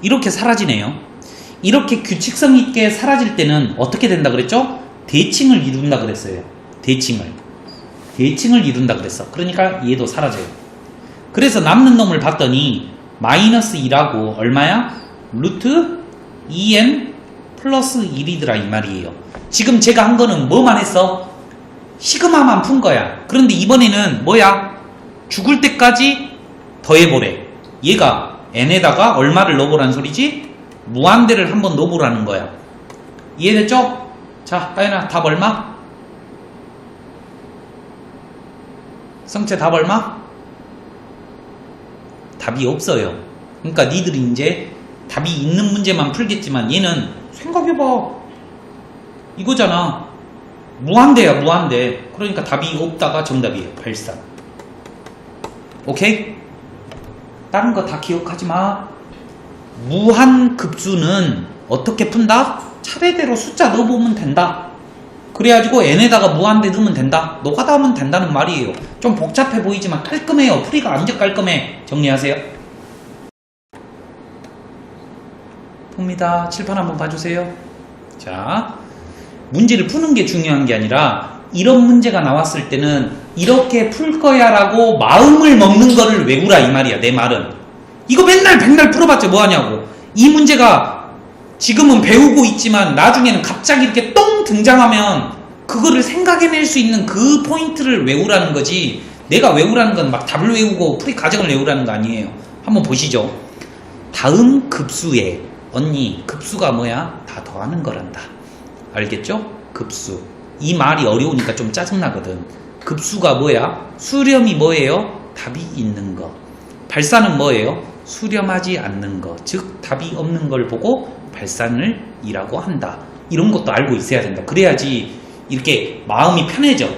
이렇게 사라지네요. 이렇게 규칙성 있게 사라질 때는 어떻게 된다 그랬죠? 대칭을 이룬다 그랬어요. 대칭을 이룬다 그랬어. 그러니까 얘도 사라져요. 그래서 남는 놈을 봤더니 마이너스 2라고 얼마야? 루트 2n 플러스 1이더라 이 말이에요. 지금 제가 한 거는 뭐만 했어? 시그마만 푼 거야. 그런데 이번에는 뭐야? 죽을 때까지 더해보래. 얘가 n에다가 얼마를 넣어보라는 소리지? 무한대를 한번 넣어보라는 거야. 이해됐죠? 자, 따연아 답 얼마? 성채 답 얼마? 답이 없어요. 그러니까 니들이 이제 답이 있는 문제만 풀겠지만 얘는 생각해봐. 이거잖아. 무한대야 무한대. 그러니까 답이 없다가 정답이에요. 83. 오케이? 다른 거 다 기억하지 마. 무한급수는 어떻게 푼다? 차례대로 숫자 넣어보면 된다. 그래가지고 n에다가 무한대 넣으면 된다. 노가다 하면 된다는 말이에요. 좀 복잡해 보이지만 깔끔해요. 풀이가 완전 깔끔해. 정리하세요. 풉니다. 칠판 한번 봐주세요. 자, 문제를 푸는 게 중요한 게 아니라 이런 문제가 나왔을 때는 이렇게 풀 거야 라고 마음을 먹는 거를 외우라 이 말이야. 내 말은 이거 맨날 백날 풀어봤자 뭐하냐고. 이 문제가 지금은 배우고 있지만 나중에는 갑자기 이렇게 똥 등장하면 그거를 생각해낼 수 있는 그 포인트를 외우라는 거지. 내가 외우라는 건 막 답을 외우고 풀이 과정을 외우라는 거 아니에요. 한번 보시죠. 다음 급수에 언니 급수가 뭐야? 다 더하는 거란다. 알겠죠? 급수. 이 말이 어려우니까 좀 짜증나거든. 급수가 뭐야? 수렴이 뭐예요? 답이 있는 거. 발산은 뭐예요? 수렴하지 않는 거. 즉 답이 없는 걸 보고 발산을 이라고 한다. 이런 것도 알고 있어야 된다. 그래야지 이렇게 마음이 편해져.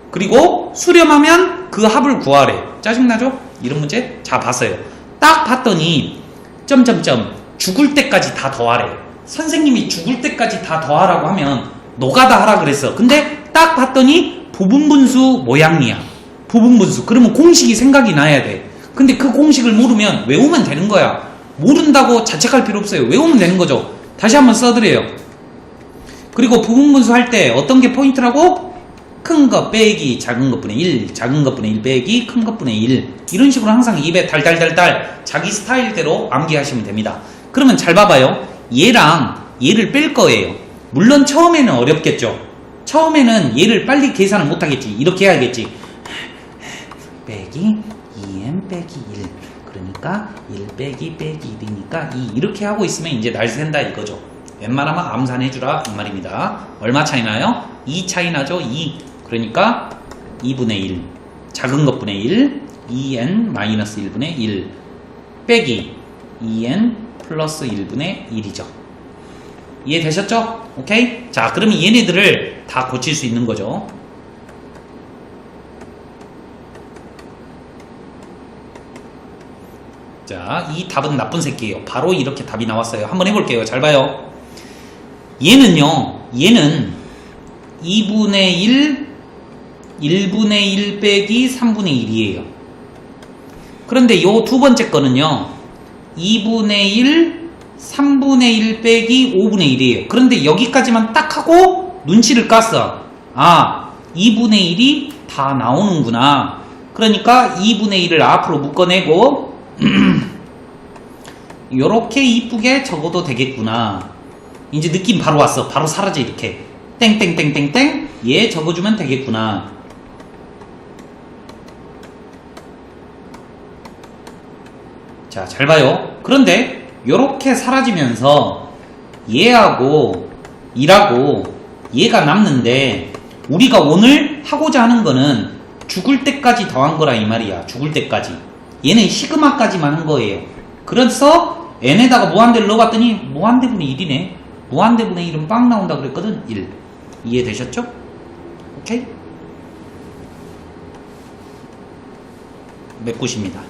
그리고 수렴하면 그 합을 구하래. 짜증나죠? 이런 문제? 자, 봤어요. 딱 봤더니 점점점 죽을 때까지 다 더하래. 선생님이 죽을 때까지 다 더하라고 하면 노가다 하라 그랬어. 근데 딱 봤더니 부분분수 모양이야. 부분분수. 그러면 공식이 생각이 나야 돼. 근데 그 공식을 모르면 외우면 되는 거야. 모른다고 자책할 필요 없어요. 외우면 되는 거죠. 다시 한번 써드려요. 그리고 부분분수 할 때 어떤 게 포인트라고? 큰 것 빼기 작은 것분의 1, 작은 것분의 1 빼기 큰 것분의 1. 이런 식으로 항상 입에 달달달달 자기 스타일대로 암기하시면 됩니다. 그러면 잘 봐봐요. 얘랑 얘를 뺄 거예요. 물론 처음에는 어렵겠죠. 처음에는 얘를 빨리 계산을 못하겠지. 이렇게 해야겠지. 빼기 2n 빼기 1. 그러니까 1 빼기 1이니까 2. 이렇게 하고 있으면 이제 날 샌다 이거죠. 웬만하면 암산해주라 이 말입니다. 얼마 차이 나요? 2 차이 나죠? 2. 그러니까 2분의 1. 작은 것분의 1. 2n 마이너스 1분의 1. 빼기 2n 플러스 1분의 1이죠. 이해되셨죠? 오케이? 자, 그러면 얘네들을 다 고칠 수 있는 거죠. 자, 이 답은 나쁜 새끼예요. 바로 이렇게 답이 나왔어요. 한번 해볼게요. 잘 봐요. 얘는요, 얘는 2분의 1, 1분의 1 빼기 3분의 1이에요. 그런데 요 두 번째 거는요, 2분의 1, 3분의 1 빼기 5분의 1이에요. 그런데 여기까지만 딱 하고 눈치를 깠어. 아, 2분의 1이 다 나오는구나. 그러니까 2분의 1을 앞으로 묶어내고 요렇게 이쁘게 적어도 되겠구나. 이제 느낌 바로 왔어. 바로 사라져. 이렇게 땡땡땡땡땡 얘 적어주면 되겠구나. 자, 잘 봐요. 그런데 요렇게 사라지면서 얘하고 이라고 얘가 남는데 우리가 오늘 하고자 하는 거는 죽을 때까지 더한 거라 이 말이야. 죽을 때까지. 얘는 시그마까지만 한 거예요. 그래서 n에다가 무한대를 넣어봤더니 무한대분의 1이네. 무한대분의 1은 빵 나온다 그랬거든. 1. 이해되셨죠? 오케이? 메꾸십니다.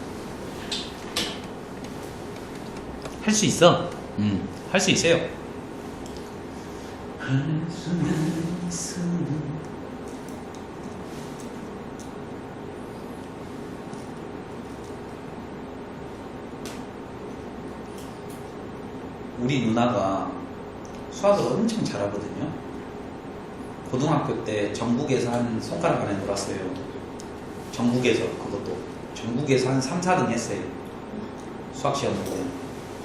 할 수 있어. 할 수 있어요. 우리 누나가 수학을 엄청 잘하거든요. 고등학교 때 전국에서 한 손가락 안에 놀았어요. 전국에서 그것도 전국에서 한 3, 4등 했어요. 수학 시험 때.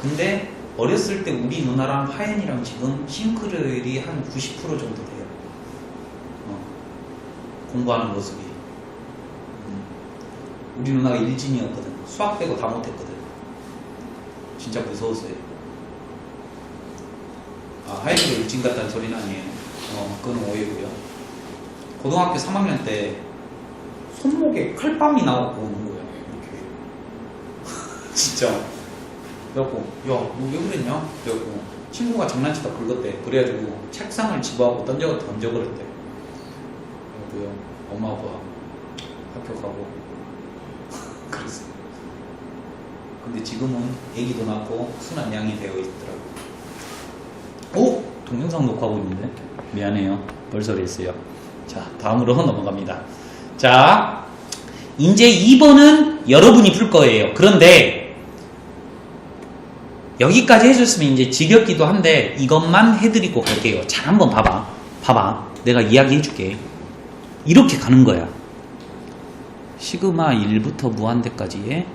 근데 어렸을 때 우리 누나랑 하연이랑 지금 싱크로율이 한 90% 정도 돼요. 공부하는 모습이. 우리 누나가 일진이었거든. 수학 빼고 다 못했거든. 진짜 무서웠어요. 아, 하연이가 일진 같다는 소리는 아니에요. 그건 오해고요. 고등학교 3학년 때 손목에 칼빵이 나오고 오는 거야. 이렇게. 진짜. 그래갖고, 야, 너 왜 그랬냐? 그래갖고, 친구가 장난치다 긁었대. 그래가지고, 책상을 집어하고 던져버렸대. 그래갖고요, 엄마, 아빠 학교 가고, 그랬어. 근데 지금은 애기도 낳고, 순한 양이 되어 있더라고. 오! 동영상 녹화하고 있는데? 미안해요. 벌써 했어요. 자, 다음으로 넘어갑니다. 자, 이제 2번은 여러분이 풀 거예요. 그런데, 여기까지 해줬으면 이제 지겹기도 한데 이것만 해드리고 갈게요. 잘 한번 봐봐. 내가 이야기해줄게. 이렇게 가는 거야. 시그마 1부터 무한대까지의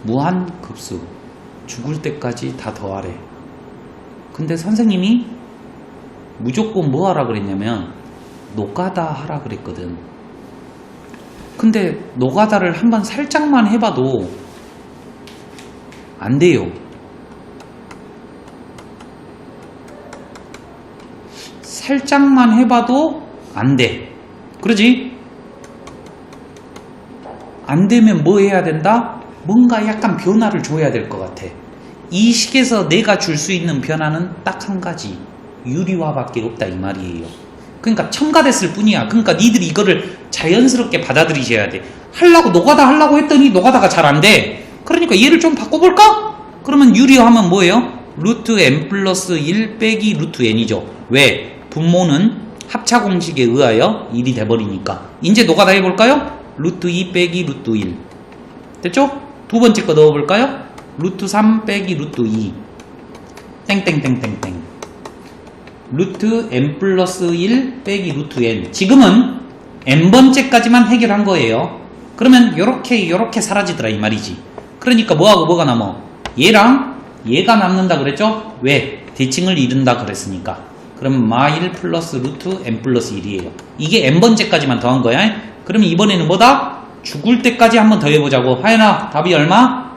무한급수. 죽을 때까지 다 더하래. 근데 선생님이 무조건 뭐 하라 그랬냐면 노가다 하라 그랬거든. 근데 노가다를 한번 살짝만 해봐도 안 돼요. 살짝만 해봐도 안 돼. 그러지? 안 되면 뭐 해야 된다? 뭔가 약간 변화를 줘야 될 것 같아. 이 식에서 내가 줄 수 있는 변화는 딱 한 가지. 유리화밖에 없다 이 말이에요. 그러니까 첨가됐을 뿐이야. 그러니까 니들이 이거를 자연스럽게 받아들이셔야 돼. 노가다 하려고 했더니 노가다가 잘 안 돼. 그러니까 얘를 좀 바꿔볼까? 그러면 유리화하면 뭐예요? 루트 n 플러스 1 빼기 루트 n이죠. 왜? 분모는 합차 공식에 의하여 1이 돼버리니까. 이제 노가다 해볼까요? 루트 2 빼기 루트 1. 됐죠? 두 번째 거 넣어볼까요? 루트 3 빼기 루트 2. 땡땡땡땡땡. 루트 n 플러스 1 빼기 루트 n. 지금은 n번째까지만 해결한 거예요. 그러면 요렇게 사라지더라 이 말이지. 그러니까 뭐하고 뭐가 남아? 얘랑 얘가 남는다 그랬죠? 왜? 대칭을 이룬다 그랬으니까. 그러면 마1 플러스 루트 n 플러스 1이에요. 이게 n번째까지만 더한 거야. 그러면 이번에는 뭐다? 죽을 때까지 한번 더 해보자고. 하연아, 답이 얼마?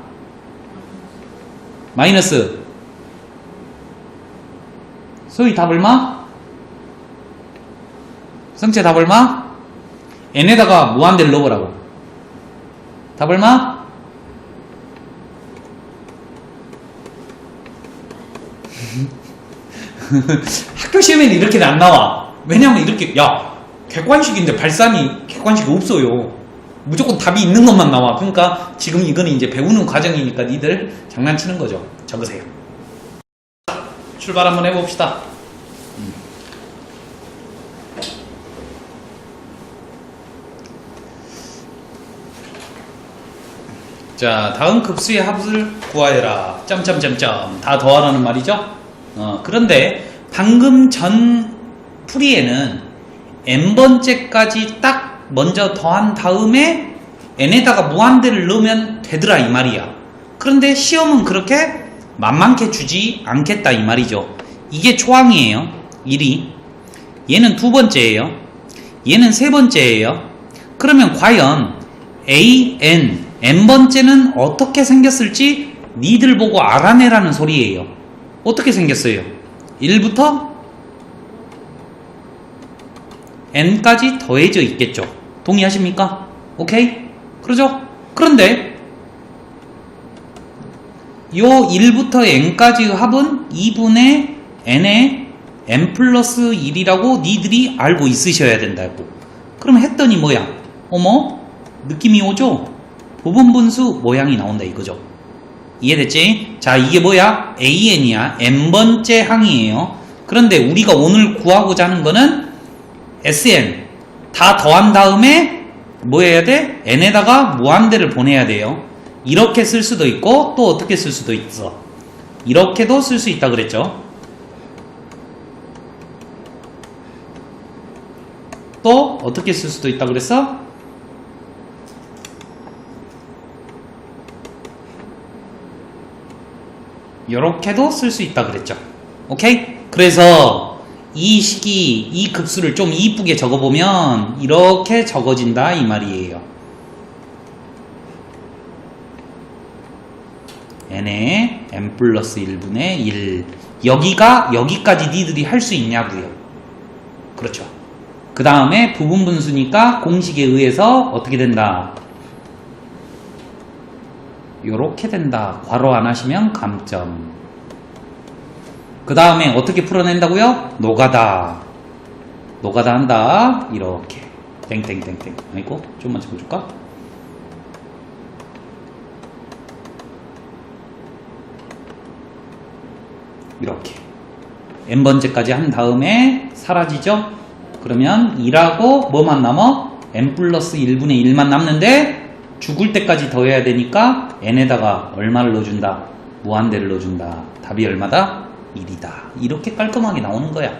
마이너스. 소희 답 얼마? 성채 답 얼마? n에다가 무한대를 넣어보라고. 답 얼마? 학교 시험에는 이렇게는 안 나와. 왜냐면 이렇게 객관식인데 발산이 객관식이 없어요. 무조건 답이 있는 것만 나와. 그러니까 지금 이거는 이제 배우는 과정이니까 니들 장난치는 거죠. 적으세요. 출발 한번 해봅시다. 자, 다음 급수의 합을 구하여라. 점점점점 다 더하라는 말이죠. 그런데 방금 전 풀이에는 n번째까지 딱 먼저 더한 다음에 n에다가 무한대를 넣으면 되더라 이 말이야. 그런데 시험은 그렇게 만만케 주지 않겠다 이 말이죠. 이게 초항이에요. 1이. 얘는 두 번째예요. 얘는 세 번째예요. 그러면 과연 n번째는 어떻게 생겼을지 니들 보고 알아내라는 소리예요. 어떻게 생겼어요? 1부터 n까지 더해져 있겠죠. 동의하십니까? 오케이? 그러죠? 그런데 요 1부터 n까지의 합은 2분의 n의 n 플러스 1이라고 니들이 알고 있으셔야 된다고. 그럼 했더니 뭐야? 어머? 느낌이 오죠? 부분분수 모양이 나온다 이거죠. 이해됐지? 자, 이게 뭐야? AN이야. n번째 항이에요. 그런데 우리가 오늘 구하고자 하는 거는 SN. 다 더한 다음에 뭐 해야 돼? n에다가 무한대를 보내야 돼요. 이렇게 쓸 수도 있고 또 어떻게 쓸 수도 있어. 이렇게도 쓸 수 있다 그랬죠. 또 어떻게 쓸 수도 있다 그랬어? 이렇게도 쓸 수 있다 그랬죠. 오케이? 그래서 이 식이 이 급수를 좀 이쁘게 적어보면 이렇게 적어진다 이 말이에요. n의 n 플러스 1분의 1. 여기까지 니들이 할 수 있냐고요. 그렇죠. 그 다음에 부분분수니까 공식에 의해서 어떻게 된다? 요렇게 된다. 괄호 안 하시면 감점. 그 다음에 어떻게 풀어낸다고요? 노가다 한다. 이렇게 땡땡땡땡. 아이고 좀만 적어줄까? 이렇게 n번째까지 한 다음에 사라지죠? 그러면 2라고 뭐만 남아? n 플러스 1분의 1만 남는데 죽을 때까지 더해야 되니까 n에다가 얼마를 넣어준다? 무한대를 넣어준다. 답이 얼마다? 1이다. 이렇게 깔끔하게 나오는 거야.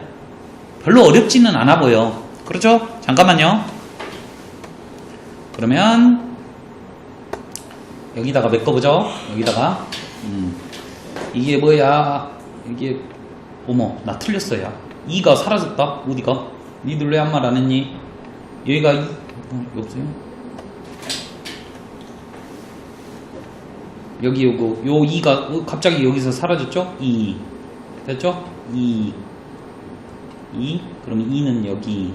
별로 어렵지는 않아 보여. 그렇죠? 잠깐만요. 그러면 여기다가 메꿔보죠. 여기다가 이게 뭐야? 이게 어머 나 틀렸어요. 2가 사라졌다. 어디가? 니들 왜 한 말 안 했니? 여기가 여보세요? 여기 요거 요 2가 갑자기 여기서 사라졌죠? 2 됐죠? 2 그러면 2는 여기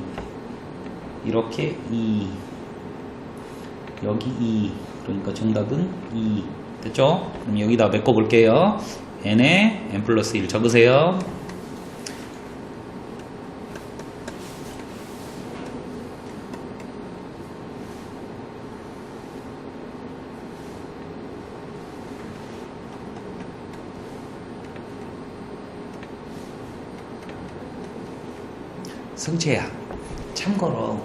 이렇게 2 여기 2 그러니까 정답은 2 됐죠? 그럼 여기다 메꿔 볼게요. n에 n 플러스 1 적으세요. 성채야, 참고로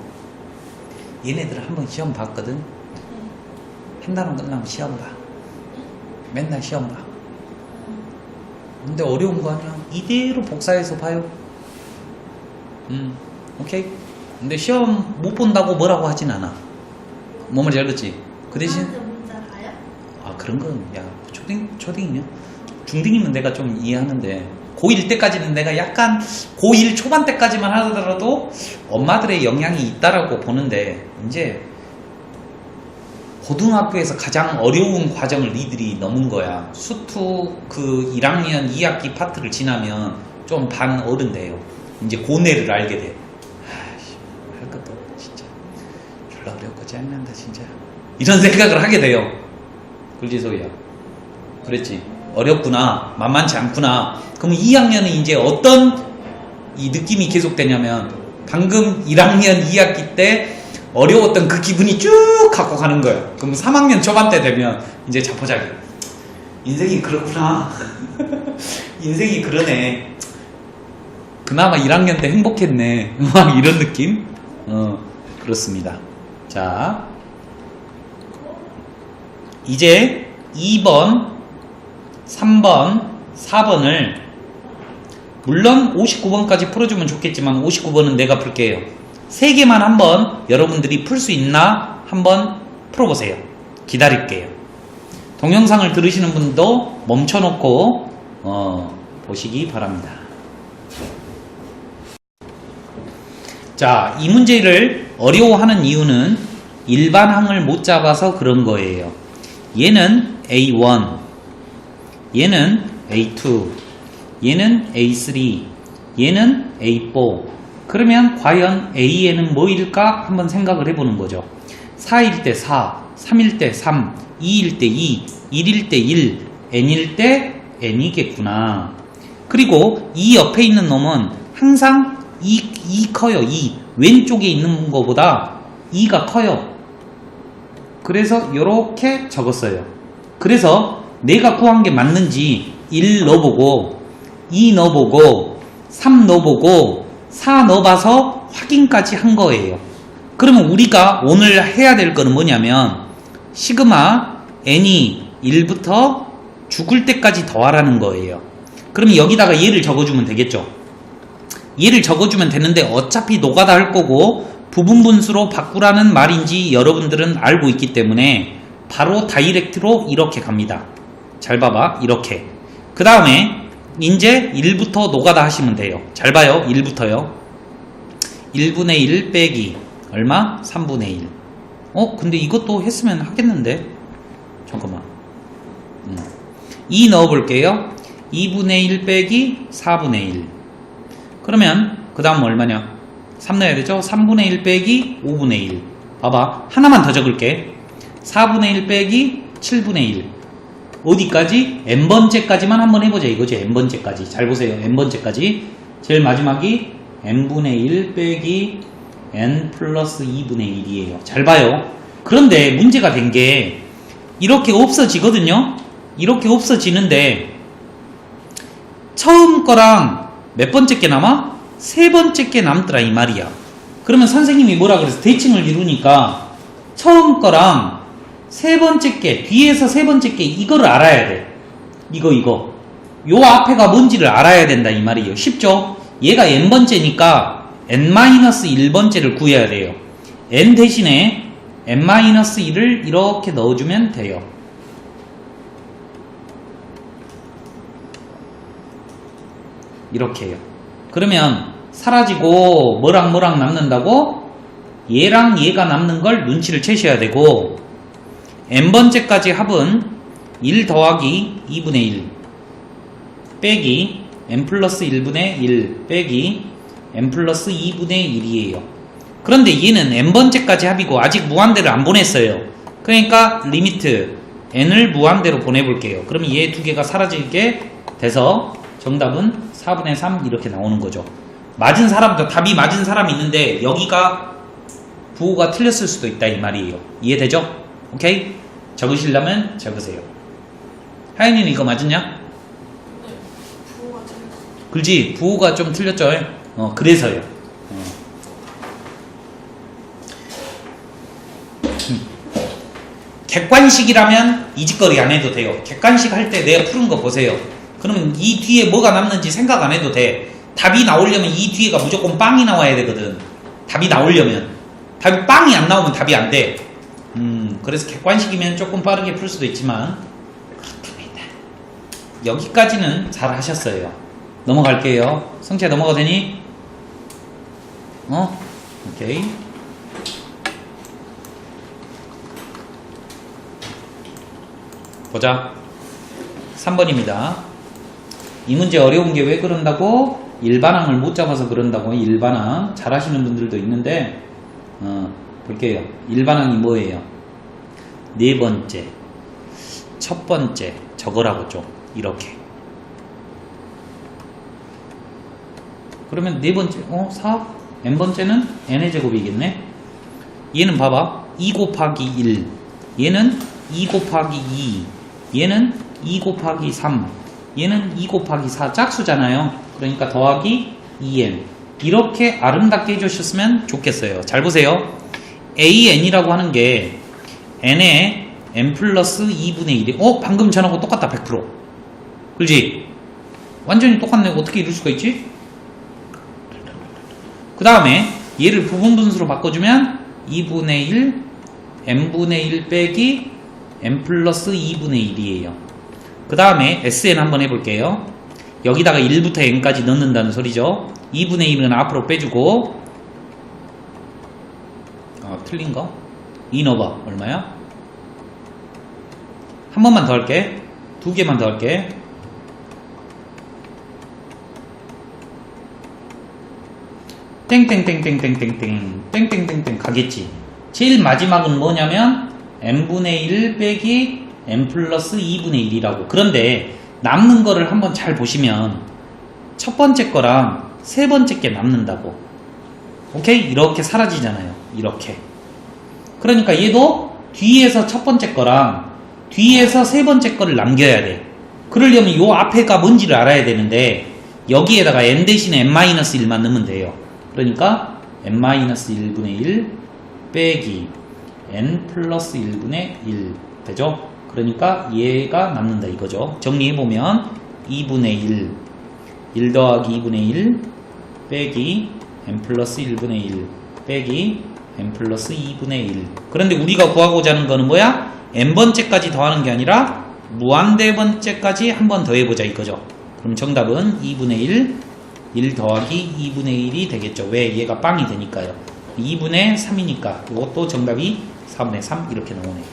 얘네들 한번 시험 봤거든. 한 달은 끝나면 시험 봐. 맨날 시험 봐. 근데 어려운 거 아니야. 이대로 복사해서 봐요. 오케이. 근데 시험 못 본다고 뭐라고 하진 않아. 뭐 말인지 알겠지? 그 대신 문자 봐요? 아 그런 건 야 초딩이냐? 중딩이면 내가 좀 이해하는데 고1 때까지는 내가 약간 고1 초반 때까지만 하더라도 엄마들의 영향이 있다라고 보는데 이제 고등학교에서 가장 어려운 과정을 니들이 넘은 거야. 수투 그 1학년 2학기 파트를 지나면 좀 반 어른 돼요. 이제 고뇌를 알게 돼. 아이씨, 할 것도 없고 진짜 졸라 어렵고 짜증난다 진짜. 이런 생각을 하게 돼요. 그렇지 소희야? 그랬지? 어렵구나, 만만치 않구나. 그럼 2학년은 이제 어떤 이 느낌이 계속되냐면 방금 1학년 2학기 때 어려웠던 그 기분이 쭉 갖고 가는 거야. 그럼 3학년 초반 때 되면 이제 자포자기. 인생이 그렇구나. 인생이 그러네. 그나마 1학년 때 행복했네. 막 이런 느낌? 그렇습니다. 자, 이제 2번, 3번, 4번을 물론 59번까지 풀어주면 좋겠지만 59번은 내가 풀게요. 3개만 한번 여러분들이 풀 수 있나 한번 풀어보세요. 기다릴게요. 동영상을 들으시는 분도 멈춰놓고 보시기 바랍니다. 자, 이 문제를 어려워하는 이유는 일반항을 못 잡아서 그런 거예요. 얘는 A1, 얘는 A2, 얘는 A3, 얘는 A4. 그러면 과연 A에는 뭐일까 한번 생각을 해보는 거죠. 4일 때 4, 3일 때 3, 2일 때 2, 1일 때 1, N일 때 N이겠구나. 그리고 이 옆에 있는 놈은 항상 2 커요. 2 왼쪽에 있는 거보다 2가 커요. 그래서 이렇게 적었어요. 그래서 내가 구한 게 맞는지 1 넣어보고 2 넣어보고 3 넣어보고 4 넣어봐서 확인까지 한 거예요. 그러면 우리가 오늘 해야 될 거는 뭐냐면 시그마 n이 1부터 죽을 때까지 더하라는 거예요. 그러면 여기다가 얘를 적어주면 되겠죠. 얘를 적어주면 되는데 어차피 노가다 할 거고 부분분수로 바꾸라는 말인지 여러분들은 알고 있기 때문에 바로 다이렉트로 이렇게 갑니다. 잘 봐봐. 이렇게. 그 다음에 이제 1부터 노가다 하시면 돼요. 잘 봐요. 1부터요. 1분의 1 빼기 얼마? 3분의 1. 근데 이것도 했으면 하겠는데? 잠깐만. 2 넣어볼게요. 2분의 1 빼기 4분의 1. 그러면 그 다음 얼마냐? 3 넣어야 되죠? 3분의 1 빼기 5분의 1. 봐봐. 하나만 더 적을게. 4분의 1 빼기 7분의 1. 어디까지? n번째까지만 한번 해보자 이거지. n번째까지. 잘 보세요. n번째까지. 제일 마지막이 n분의 1 빼기 n 플러스 2분의 1이에요. 잘 봐요. 그런데 문제가 된 게 이렇게 없어지거든요. 이렇게 없어지는데 처음 거랑 몇 번째 게 남아? 세 번째 게 남더라 이 말이야. 그러면 선생님이 뭐라 그래서 대칭을 이루니까 처음 거랑 세 번째 게 뒤에서 세 번째 게 이거를 알아야 돼. 이거. 요 앞에가 뭔지를 알아야 된다 이 말이에요. 쉽죠? 얘가 n번째니까 n-1번째를 구해야 돼요. n 대신에 n-1을 이렇게 넣어주면 돼요. 이렇게 해요. 그러면 사라지고 뭐랑 남는다고? 얘랑 얘가 남는 걸 눈치를 채셔야 되고 n번째까지 합은 1 더하기 2분의 1 빼기 n 플러스 1분의 1 빼기 n 플러스 2분의 1이에요. 그런데 얘는 n번째까지 합이고 아직 무한대를 안 보냈어요. 그러니까 리미트 n을 무한대로 보내볼게요. 그럼 얘 두 개가 사라지게 돼서 정답은 4분의 3 이렇게 나오는 거죠. 맞은 사람도 답이 맞은 사람이 있는데 여기가 부호가 틀렸을 수도 있다 이 말이에요. 이해되죠? 오케이? 적으시려면 적으세요. 하연이는 이거 맞았냐? 네. 부호가 틀렸어요. 그렇지? 부호가 좀 틀렸죠? 그래서요. 객관식이라면 이 짓거리 안 해도 돼요. 객관식 할 때 내가 푸른 거 보세요. 그러면 이 뒤에 뭐가 남는지 생각 안 해도 돼. 답이 나오려면 이 뒤에가 무조건 빵이 나와야 되거든. 답이 나오려면. 답이 빵이 안 나오면 답이 안 돼. 그래서 객관식이면 조금 빠르게 풀 수도 있지만 그렇답니다. 여기까지는 잘 하셨어요. 넘어갈게요. 성채 넘어가도 되니? 오케이. 보자. 3번입니다. 이 문제 어려운 게 왜 그런다고? 일반항을 못 잡아서 그런다고. 일반항 잘하시는 분들도 있는데 볼게요. 일반항이 뭐예요? 네 번째, 첫 번째 적으라고 좀 이렇게. 그러면 네 번째 4 n번째는 n의 제곱이겠네. 얘는 봐봐 2 곱하기 1, 얘는 2 곱하기 2, 얘는 2 곱하기 3, 얘는 2 곱하기 4 짝수잖아요. 그러니까 더하기 2n. 이렇게 아름답게 해주셨으면 좋겠어요. 잘 보세요. AN이라고 하는 게 n에 n 플러스 2분의 1이 방금 전하고 똑같다. 100%. 그렇지? 완전히 똑같네. 어떻게 이룰 수가 있지? 그 다음에 얘를 부분분수로 바꿔주면 2분의 1 n분의 1 빼기 n 플러스 2분의 1이에요. 그 다음에 SN 한번 해볼게요. 여기다가 1부터 n까지 넣는다는 소리죠. 2분의 1은 앞으로 빼주고 틀린 거 2 넣어봐. 얼마야? 한 번만 더 할게. 두 개만 더 할게. 땡땡땡땡땡땡땡 가겠지. 제일 마지막은 뭐냐면 n분의 1 빼기 n 플러스 2분의 1이라고. 그런데 남는 거를 한번 잘 보시면 첫 번째 거랑 세 번째 게 남는다고. 오케이? 이렇게 사라지잖아요. 이렇게. 그러니까 얘도 뒤에서 첫 번째 거랑 뒤에서 세 번째 거를 남겨야 돼. 그러려면 요 앞에가 뭔지를 알아야 되는데 여기에다가 n 대신에 n-1만 넣으면 돼요. 그러니까 n-1분의 1 빼기 n 플러스 1분의 1 되죠? 그러니까 얘가 남는다 이거죠. 정리해보면 2분의 1 더하기 2분의 1 빼기 n 플러스 1분의 1 빼기 n 플러스 2분의 1. 그런데 우리가 구하고자 하는 거는 뭐야? n번째까지 더하는 게 아니라 무한대번째까지 한 번 더 해보자 이거죠. 그럼 정답은 2분의 1 더하기 2분의 1이 되겠죠. 왜? 얘가 빵이 되니까요. 2분의 3이니까 이것도 정답이 4분의 3 이렇게 나오네요.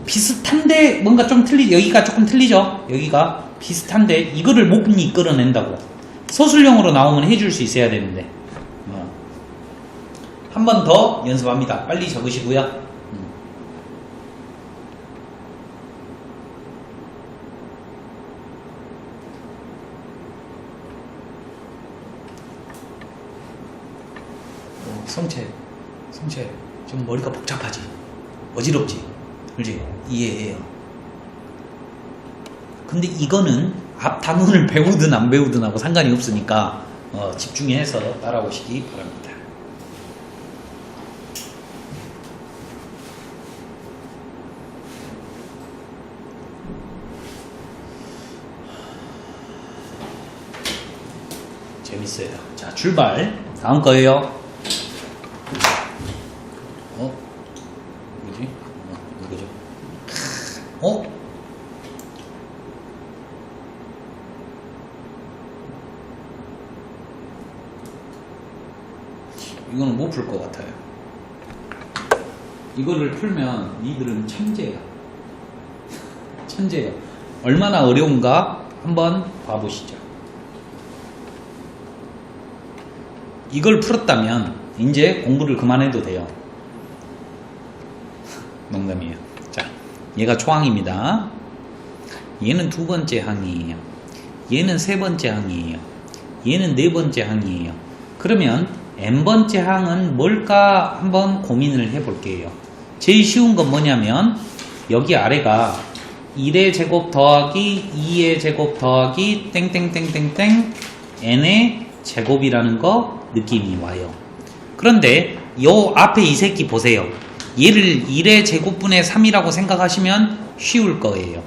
비슷한데 뭔가 좀 여기가 조금 틀리죠. 여기가 비슷한데 이거를 못 이끌어낸다고. 서술형으로 나오면 해줄 수 있어야 되는데 한 번 더 연습합니다. 빨리 적으시고요. 성채 좀 머리가 복잡하지? 어지럽지? 그렇지? 이해해요. 근데 이거는 앞 단원을 배우든 안 배우든 하고 상관이 없으니까 집중해서 따라오시기 바랍니다. 재밌어요. 자, 출발. 다음 거예요. 뭐지? 이거죠. 이거는 못 풀 것 같아요. 이거를 풀면 니들은 천재야. 천재야. 얼마나 어려운가 한번 봐보시죠. 이걸 풀었다면 이제 공부를 그만해도 돼요. 농담이에요. 자, 얘가 초항입니다. 얘는 두 번째 항이에요. 얘는 세 번째 항이에요. 얘는 네 번째 항이에요. 그러면 n번째 항은 뭘까 한번 고민을 해볼게요. 제일 쉬운 건 뭐냐면 여기 아래가 1의 제곱 더하기 2의 제곱 더하기 땡땡땡땡땡 n의 제곱이라는 거 느낌이 와요. 그런데 요 앞에 이 새끼 보세요. 얘를 1의 제곱분의 3이라고 생각하시면 쉬울 거예요.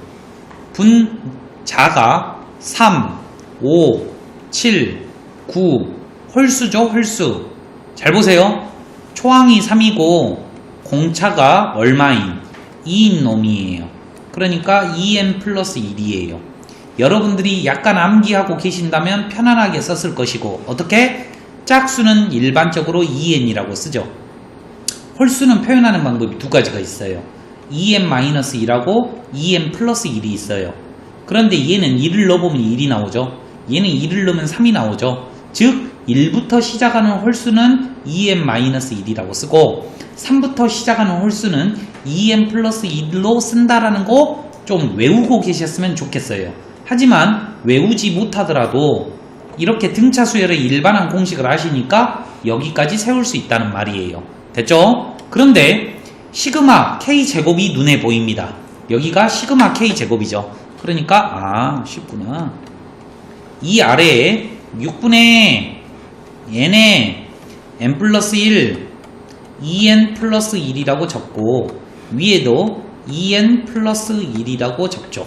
분자가 3, 5, 7, 9 홀수죠, 홀수. 잘 보세요. 초항이 3이고 공차가 얼마인? 2인 놈이에요. 그러니까 2n 플러스 1이에요. 여러분들이 약간 암기하고 계신다면 편안하게 썼을 것이고, 어떻게? 짝수는 일반적으로 2n이라고 쓰죠. 홀수는 표현하는 방법이 두 가지가 있어요. 2n-1하고 2n 플러스 1이 있어요. 그런데 얘는 1을 넣어보면 1이 나오죠. 얘는 1을 넣으면 3이 나오죠. 즉 1부터 시작하는 홀수는 2n-1이라고 쓰고 3부터 시작하는 홀수는 2n 플러스 1로 쓴다라는 거 좀 외우고 계셨으면 좋겠어요. 하지만 외우지 못하더라도 이렇게 등차 수열의 일반한 공식을 아시니까 여기까지 세울 수 있다는 말이에요. 됐죠? 그런데 시그마 K제곱이 눈에 보입니다. 여기가 시그마 K제곱이죠. 그러니까 쉽구나. 이 아래에 6분의 n의 n 플러스 1 2n 플러스 1이라고 적고 위에도 2n 플러스 1이라고 적죠.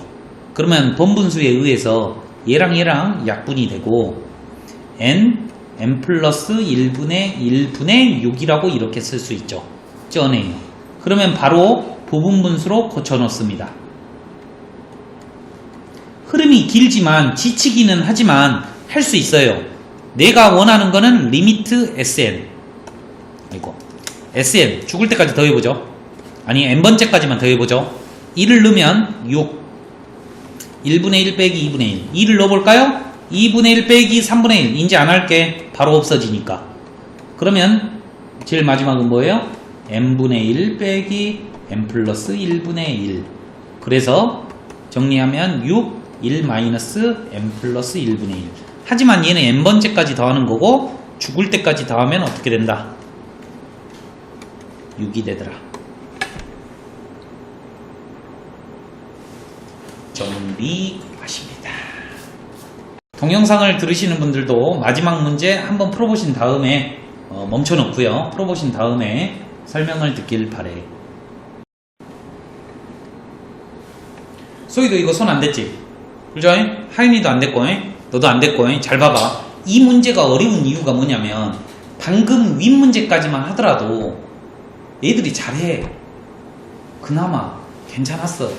그러면 번분수에 의해서 얘랑 얘랑 약분이 되고 n 플러스 1분의 1분의 6이라고 이렇게 쓸 수 있죠. 쩌네요. 그러면 바로 부분분수로 고쳐놓습니다. 흐름이 길지만 지치기는 하지만 할 수 있어요. 내가 원하는 거는 리미트 sn. sn 죽을 때까지 더해보죠. 아니 n번째까지만 더해보죠. 1을 넣으면 6 1분의 1 빼기 2분의 1 2를 넣어볼까요? 2분의 1 빼기 3분의 1 이제 안 할게. 바로 없어지니까. 그러면 제일 마지막은 뭐예요? n분의 1 빼기 n 플러스 1분의 1. 그래서 정리하면 6 1 마이너스 n 플러스 1분의 1. 하지만 얘는 n번째까지 더하는 거고 죽을 때까지 더하면 어떻게 된다? 6이 되더라. 정리하십니다. 동영상을 들으시는 분들도 마지막 문제 한번 풀어보신 다음에 멈춰놓고요. 풀어보신 다음에 설명을 듣길 바래. 소희도 이거 손 안 댔지? 그죠? 하윤이도 안 댔고 너도 안 댔고 잘 봐봐. 이 문제가 어려운 이유가 뭐냐면 방금 윗 문제까지만 하더라도 얘들이 잘해. 그나마 괜찮았어.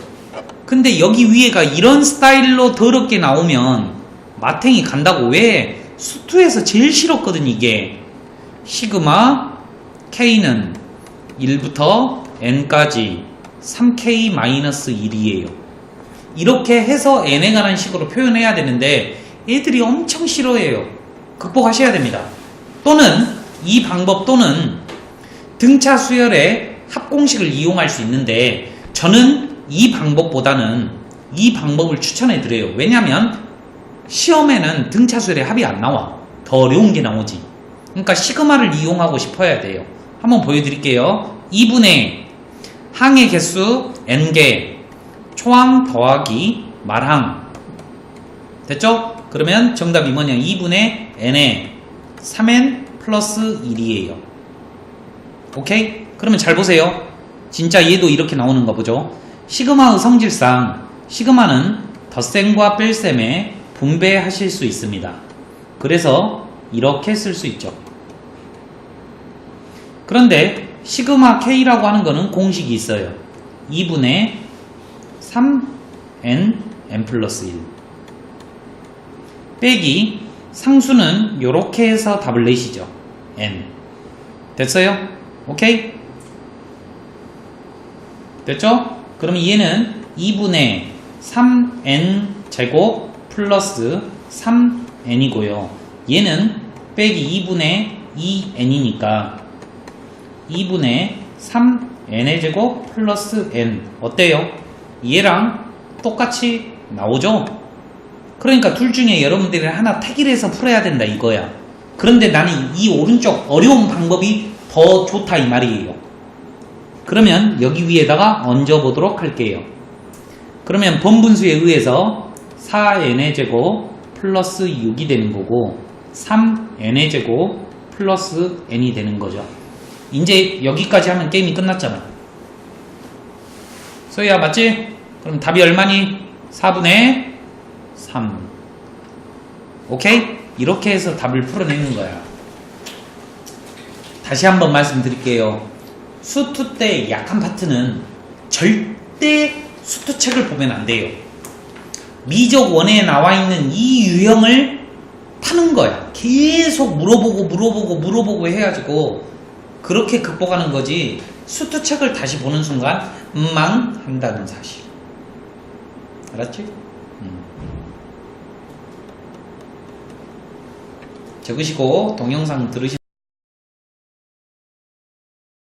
근데 여기 위에가 이런 스타일로 더럽게 나오면 마탱이 간다고. 왜? 수투에서 제일 싫었거든 이게. 시그마 K는 1부터 N까지 3K-1이에요. 이렇게 해서 N에 관한 식으로 표현해야 되는데 애들이 엄청 싫어해요. 극복하셔야 됩니다. 또는 이 방법 또는 등차 수열의 합공식을 이용할 수 있는데 저는 이 방법보다는 이 방법을 추천해 드려요. 왜냐하면 시험에는 등차 수열의 합이 안 나와. 더 어려운 게 나오지. 그러니까 시그마를 이용하고 싶어야 돼요. 한번 보여드릴게요. 2분의 항의 개수 n개 초항 더하기 말항. 됐죠? 그러면 정답이 뭐냐? 2분의 n에 3n 플러스 1이에요. 오케이? 그러면 잘 보세요. 진짜 얘도 이렇게 나오는가 보죠? 시그마의 성질상 시그마는 덧셈과 뺄셈에 분배하실 수 있습니다. 그래서 이렇게 쓸 수 있죠. 그런데 시그마 K라고 하는 거는 공식이 있어요. 2분의 3n n 플러스 1 빼기 상수는 요렇게 해서 답을 내시죠. n 됐어요? 오케이? 됐죠? 그럼 얘는 2분의 3n 제곱 플러스 3n이고요. 얘는 빼기 2분의 2n이니까 2분의 3n의 제곱 플러스 n 어때요? 얘랑 똑같이 나오죠? 그러니까 둘 중에 여러분들이 하나 택일해서 풀어야 된다 이거야. 그런데 나는 이 오른쪽 어려운 방법이 더 좋다 이 말이에요. 그러면 여기 위에다가 얹어보도록 할게요. 그러면 번분수에 의해서 4n의 제곱 플러스 6이 되는 거고 3n의 제곱 플러스 n이 되는 거죠. 이제 여기까지 하면 게임이 끝났잖아. 소희야 맞지? 그럼 답이 얼마니? 4분의 3. 오케이? 이렇게 해서 답을 풀어내는 거야. 다시 한번 말씀드릴게요. 수투 때 약한 파트는 절대 수투책을 보면 안 돼요. 미적 원에 나와 있는 이 유형을 파는 거야. 계속 물어보고 해가지고 그렇게 극복하는 거지. 수투책을 다시 보는 순간 망한다는 사실. 알았지? 적으시고 동영상 들으시